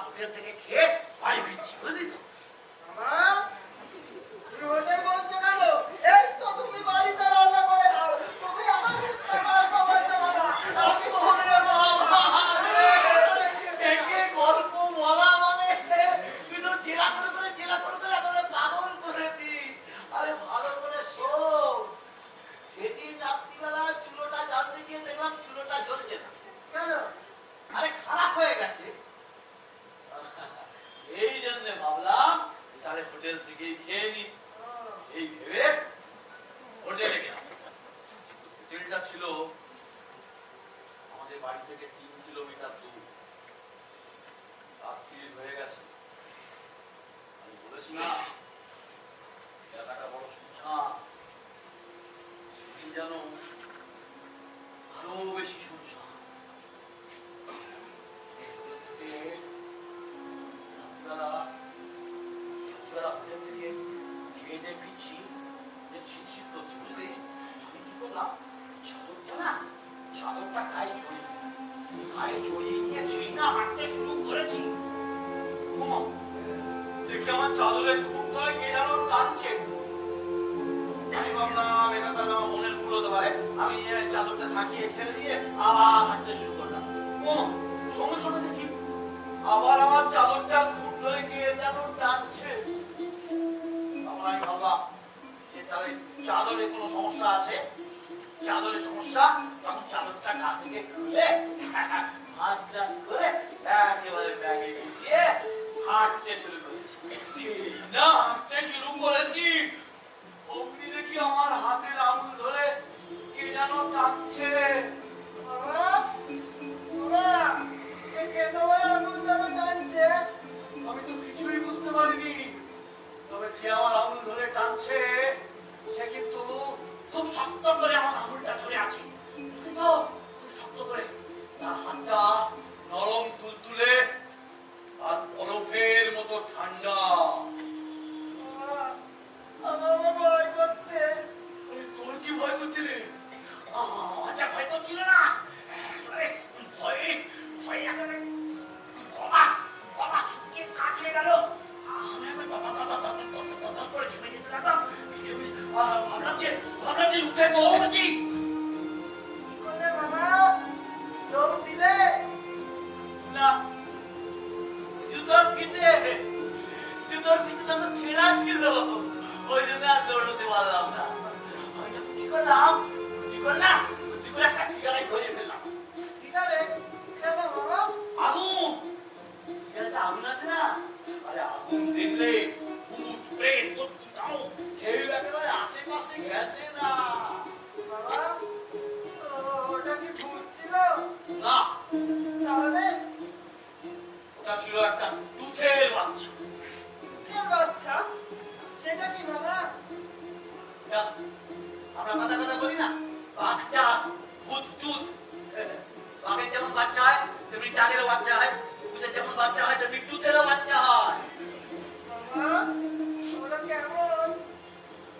হোটেল থেকে খেয়ে বাড়ি ফিরছি, বুঝলি তো? আমার তুমি হোটেল বলছো কেন? এই তো তুমি বাড়িতে রান্না করে খাও, তুমি আমার মিথ্যা গল্প বলছো বাবা। ওরে বাবা রে, একে গল্প বলা মানে তুই তো জেরা করে একেবারে পাগল করে দিস। আরে ভালো করে শোন, সেদিন রাত্রিবেলা চুলোটা জ্বালতে গিয়ে দেখলাম চুলোটা জ্বলছে না। কেন? আরে খারাপ হয়ে গেছে। এই জন্য ভাবলাম তাহলে হোটেল থেকেই খেয়ে নি, এই ভেবে হোটেলে গেলাম। হোটেলটা ছিল আমাদের বাড়ি থেকে 3 কিলোমিটার দূর। রাত্রি হয়ে গেছে, আমি বলেছি না জায়গাটা বড় শুনশান। সেদিন যেন আরো বেশি শুনশান। রাত্রিবেলা হোটেল থেকে খেয়ে দিয়ে ফিরছি, যে শীত করছে, বুঝলি, আমি কি করলাম, চাদরটা গায়ে জড়িয়ে নিয়ে যেই না হাঁটতে শুরু করেছি, দেখি আমার চাদরের খুব ধরে কে যেন টানছে। আমি ভাবলাম এটা তো আমার মনের ভুল হতে পারে, আমি চাদরটা ছাকিয়ে ছেড়ে দিয়ে আবার হাঁটতে শুরু করলাম। সঙ্গে সঙ্গে দেখি আবার আমার চাদরটা খুব ধরে কে যেন টানছে। তখন আমি ভাবলাম এটা তাহলে চাদরে কোনো সমস্যা আছে? চাদরের সমস্যা? তখন চাদরটা গা থেকে খুলে হাত টাচ করে একেবারে ব্যাগে ঢুকিয়ে হাঁটতে শুরু করেছি। না হাঁটতে শুরু করেছি, অমনি দেখি আমার হাতের আঙুল ধরে কে যেন টানছে। বাবা, বাবা, কে তোমার আঙুল ধরে টানছে? আমি তো কিছুই বুঝতে পারিনি, তবে যে আমার আঙুল ধরে টানছে সে কিন্তু খুব শক্ত করে আমার আঙুলটা ধরে আছে। কিন্তু খুব শক্ত করে, তার হাতটা নরম তুলতুলে আর বরফের মতো ঠান্ডা। বাবা, আমার ভয় করছে। আরে, তোর কি ভয় করছে রে? আচ্ছা, ভয় করছিল না? একেবারে ভয়ে ভয়ে একেবারে গলা গলা শুকিয়ে কাঠ হয়ে গেল। আমি একবার বাবা করে ঘেমে যেতে লাগলাম। ভাবলাম যে উঠে দৌড় কি। কি করলে বাবা? দৌড় দিলে? না, জুতোর ফিতেটা তো ছেঁড়া ছিল, ওই জন্য আর দৌড়তে পারলাম না। আমি তখন কি করলাম, বুদ্ধি করে একটা সিগারেট ধরিয়ে ফেললাম। সিগারেট? কেন বাবা? আগুন, সিগারেটে আগুন আছে না? আরে আগুন দেখলে ভূত প্রেত দত্তু কেউ একেবারে আশেপাশে গেছে না। বাবা, ওটা কি ভূত ছিল? না, তাহলে ওটা ছিল একটা দুধের বাচ্চা। ভূতের বাচ্চা? সেটা কি বাবা? দেখ, আমরা কথা বলি না, বাচ্চা ভূত দুধ। বাঘের যেমন বাচ্চা হয় তেমনি টাগেরও বাচ্চা হয়, ভূতের যেমন বাচ্চা হয় তেমনি দুধেরও বাচ্চা হয়। বাবা, ওরা কেমন?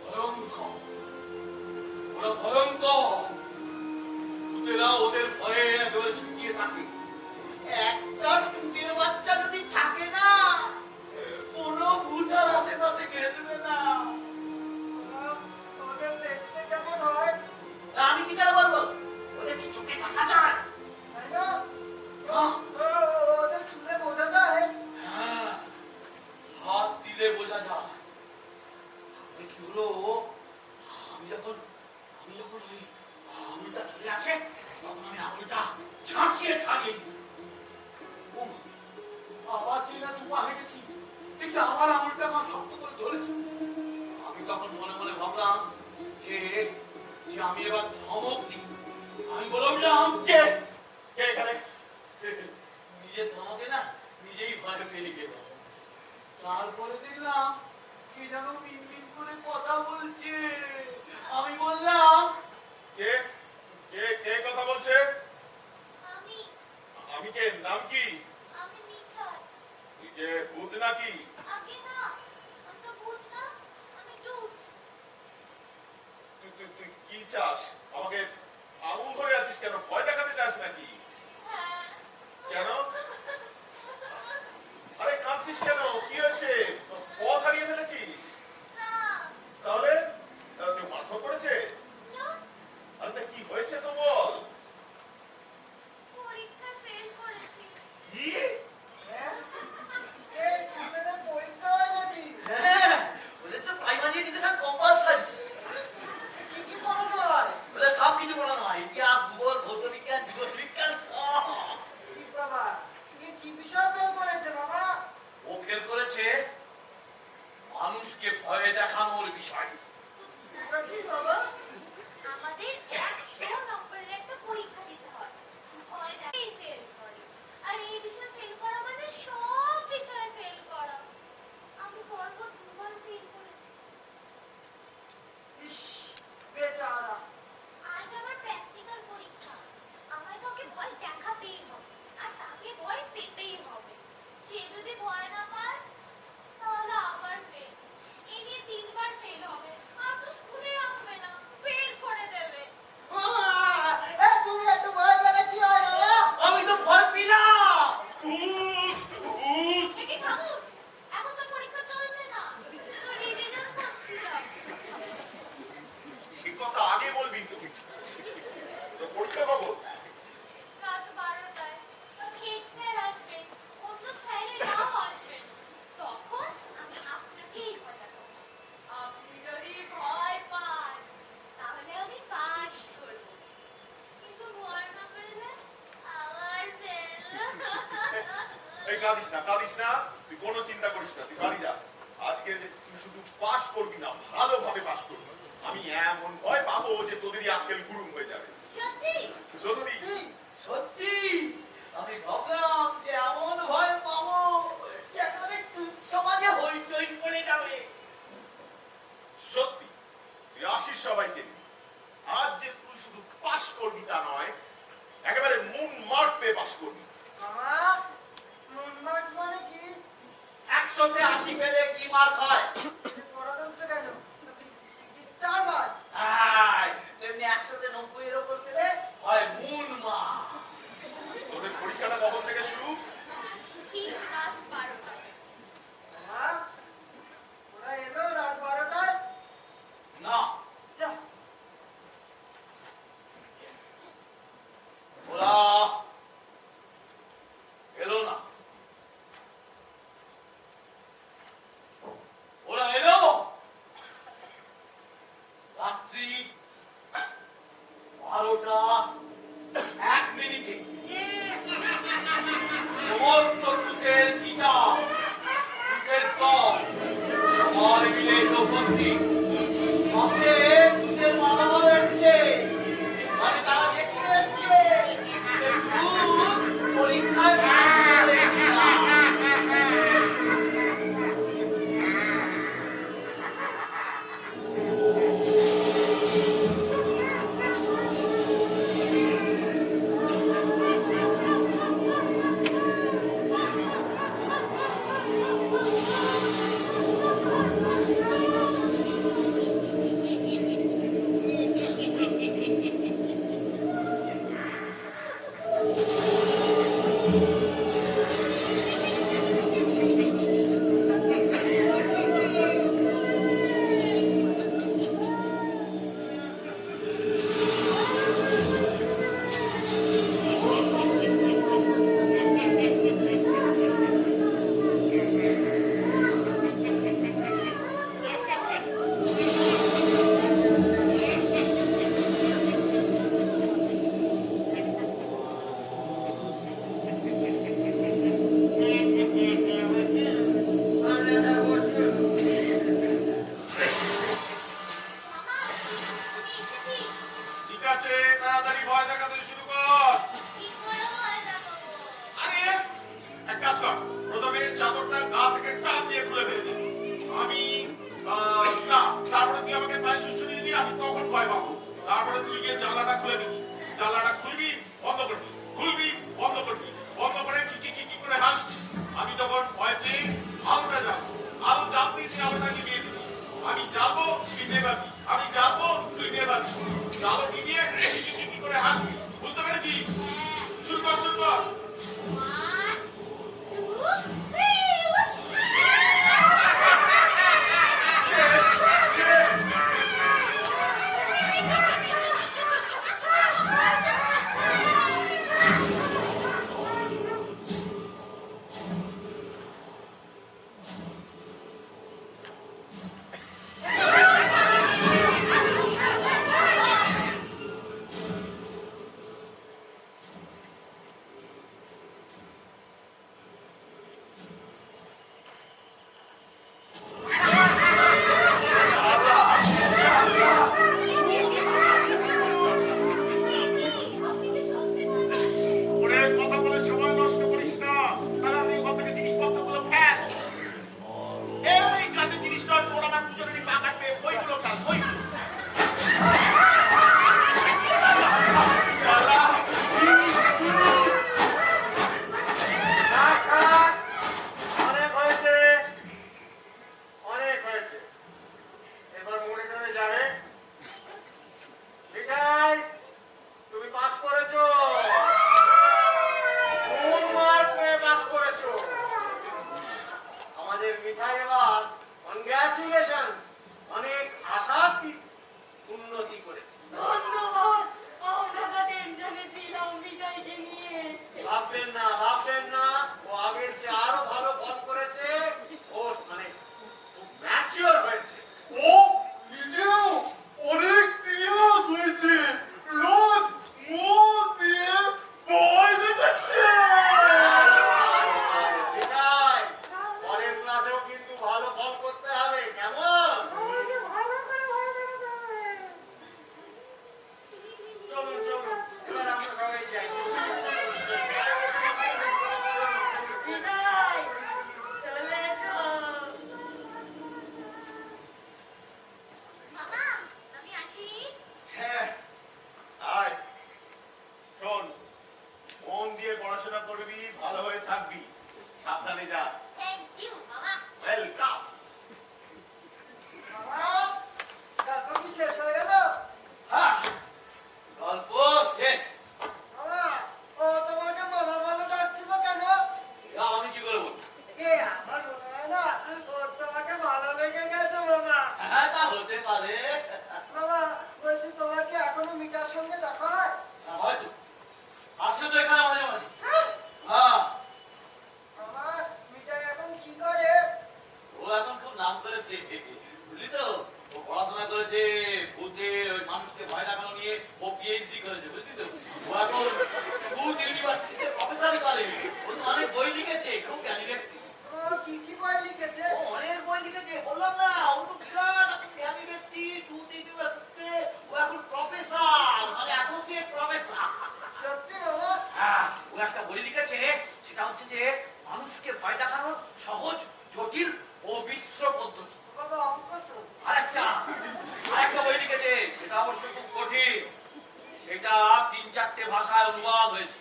ভয়ঙ্কর, ওরা ভয়ঙ্কর। ভূতেরা ওদের ভয়ে একেবারে ছুটিয়ে থাকে। একটা ভূতের বাচ্চা যদি থাকে না, কোনো ভূত আর আশেপাশে ঘেরবে না। বাবা, ওদের দেখতে কেমন হয়? তা আমি কি করে বলবো? ওদের কি চোখে দেখা যায়? তাই না? হ্যাঁ, ওদের শুনে বোঝা যায়? হ্যাঁ, হাত দিলে বোঝা যায়। তারপরে কি হলো, আমি যখন ওই আঙুলটা ধরে আছে, তখন আমি আঙুলটা ঝাঁকিয়ে ছাড়িয়ে দিই। ও মা, আবার যে না দুপা হেঁটেছি, দেখি আমার আঙুলটা আমার শক্ত করে ধরেছে। আমি তখন মনে মনে ভাবলাম যে যে আমি এবার ধমক দিই। আমি বলে উঠলাম, কে কে এখানে? নিজের ধমকে না নিজেই ভয় পেয়ে গেলাম। তারপরে দেখলাম কে যেন মিনমিন করে কথা বলছে। আমি বললাম, কে কে কে কথা বলছে? আমি আমি কে? নাম কি? আমি মিঠাই। তুই কে, ভূত নাকি? আগে না, আমি তো ভূত না, আমি দুধ। তুই কি চাস? আমাকে আঙুল ধরে আছিস কেন? ভয় দেখাতে চাস নাকি? হ্যাঁ। কেন? আরে কাঁদছিস কেন? কি হয়েছে? পথ হারিয়ে ফেলেছিস? না, তাহলে কেউ মারধর করেছে? না, আরে তা কি হয়েছে তো বল। পরীক্ষায় ফেল করেছি। কি? হ্যাঁ? এই ভূতেদের পরীক্ষা হয় নাকি? হ্যাঁ, ওদের তো প্রাইমারি এডুকেশন কম্পালসারি। কি কি পড়ানো হয়? ওদের সব কিছু পড়ানো হয়, ইতিহাস, ভূগোল, ভৌত বিজ্ঞান, জীববিজ্ঞান সব। কি বাবা, তুমি কি বিষয় বের করেছে বাবা? ও ফেল করেছে মানুষকে ভয় দেখানোর বিষয়। এটা কি বাবা? কাঁদিস না, তুই কোনো চিন্তা করিস না, তুই বাড়ি যা। আজকে তুই শুধু পাস করবি না, ভালোভাবে পাস করবি। আমি এমন ভয় পাবো যে তোদেরই আক্কেল গুরুম হয়ে যাবে। সত্যি সত্যি সত্যি আমি ভাবলাম যে এমন ভয় পাবো যে একেবারে সমাজে হইচই পড়ে যাবে। সত্যি তুই আসিস সবাইকে নিয়ে। আজ যে তুই শুধু পাস করবি তা নয়, একেবারে মুন মার্ক পেয়ে পাস করবি। মামা মুনমার্ক মানে কি? 100-তে 80 পেলে কি মার্ক হয়? পড়া হচ্ছে কেন? Star mark. তেমনি 100-তে 90-এর উপর পেলে হয় মুন মার্ক। তোদের পরীক্ষাটা কখন থেকে শুরু? ঠিক রাত 12টা। মামা ওরা এলো রাত 12টায়। না, যা ওরা এলো না। ওরা এলো রাত্রি 12:01 সমস্ত টুকের টিচার, টুকের দল সবাই মিলে উপস্থিত। সঙ্গে টুকের মামাও এসছে, মানে তারা দেখতে এসছে যে টুক পরীক্ষায় পাস করে কিনা। মামা আমি এসেছি। ঠিক আছে, তাড়াতাড়ি ভয় দেখাতে শুরু কর। কি করে ভয় দেখাবো? আরে এক কাজ কর, প্রথমে চাদরটা গা থেকে টান দিয়ে খুলে ফেলে দিবি। আমি না, তারপরে তুই আমাকে পায়ে সুশ্রী দিবি, আমি তখন ভয় পাবো। তারপরে তুই গিয়ে জানলাটা খুলে দিবি। জানলাটা খুলবি, বন্ধ করবি, খুলবি, বন্ধ করবি, বন্ধ করে কি করে হাসবি। আমি তখন ভয় পেয়ে আলোটা জ্বালবো। আলো জ্বালতেই সে আলোটা নিভিয়ে দিবি। আমি জ্বালবো, তুই নেভাবি। আমি জ্বালবো, তুই নেভাবি। আলো নিভিয়ে কি করে হাসবি। বুঝতে পেরেছিস? শুরু কর, শুরু কর। 1 2 3 ও চারটে ভাষায় অনুবাদ হয়েছে।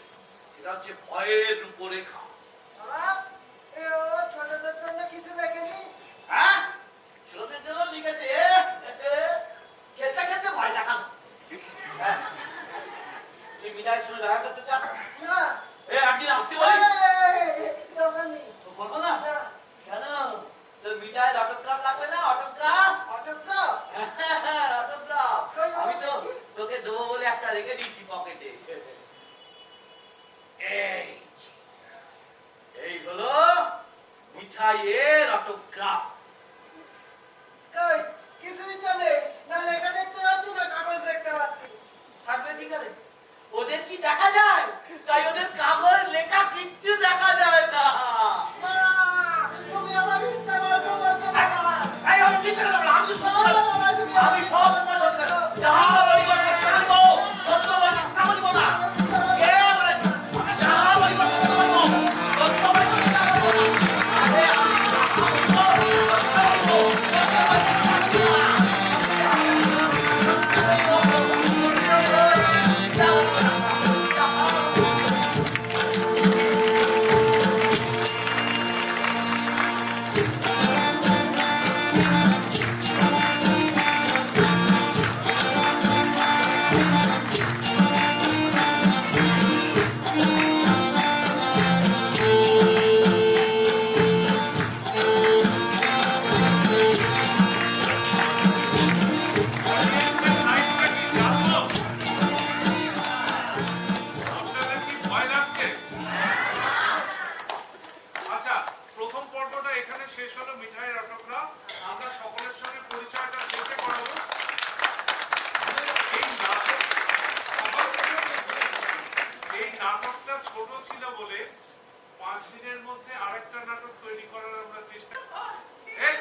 এটা হচ্ছে ভয়ের রূপরেখা। বাবা, এ ও ছোটদের জন্য কিছু দেখেনি? হ্যাঁ, ছোটদের জন্য লিখেছে খেলতে খেলতে ভয় দেখানো। হ্যাঁ, তুই মিঠাইয়ের সঙ্গে দেখা করতে চাস? না। একদিন আসতে বলি। দরকার নেই। বলবো না? না। কেন? তোর মিঠাইয়ের অটোগ্রাফ লাগবে না? অটোগ্রাফ? অটোগ্রাফ? অটোগ্রাফ আমি তো তোকে দেবো বলে একটা রেখে দিয়েছি পকেটে। এই হলো মিঠাইয়ের অটোগ্রাফ। কই, কিছুই তো নেই। না লেখা দেখতে পাচ্ছি, না কাগজ দেখতে পাচ্ছি। থাকবে ঠিক আছে, ওদের কি দেখা যায়? তাই ওদের কাগজ লেখা কিচ্ছু দেখা যায় না। মা, তুমি আমার মিথ্যা গল্প বলছো বাবা। এই আমি মিথ্যে কথা বলবো না, আমি তো সত্যি কথা বলবো। আমি সব কথা সত্যি কথা বলবো। যা বলিব সত্য বলিব, সত্য বলিব, মিথ্যা বলিব না। কে বলেছে? আমি যা বলিব সত্য বলিব, সত্য বলিব, মিথ্যা বলিব না। আরে আমি সত্য বলিব, সত্য বলিব, সত্য বলিব। আপনাদের কি ভয় লাগছে? আচ্ছা, প্রথম পর্বটা এখানে শেষ হলো মিঠাইয়ের অটোগ্রাফ। আমরা সকলের সঙ্গে পরিচয়টা শেষে করাবো। এই নাটকটা ছোট ছিল বলে 5 দিনের মধ্যে আরেকটা নাটক তৈরি করার আমরা চেষ্টা। এই!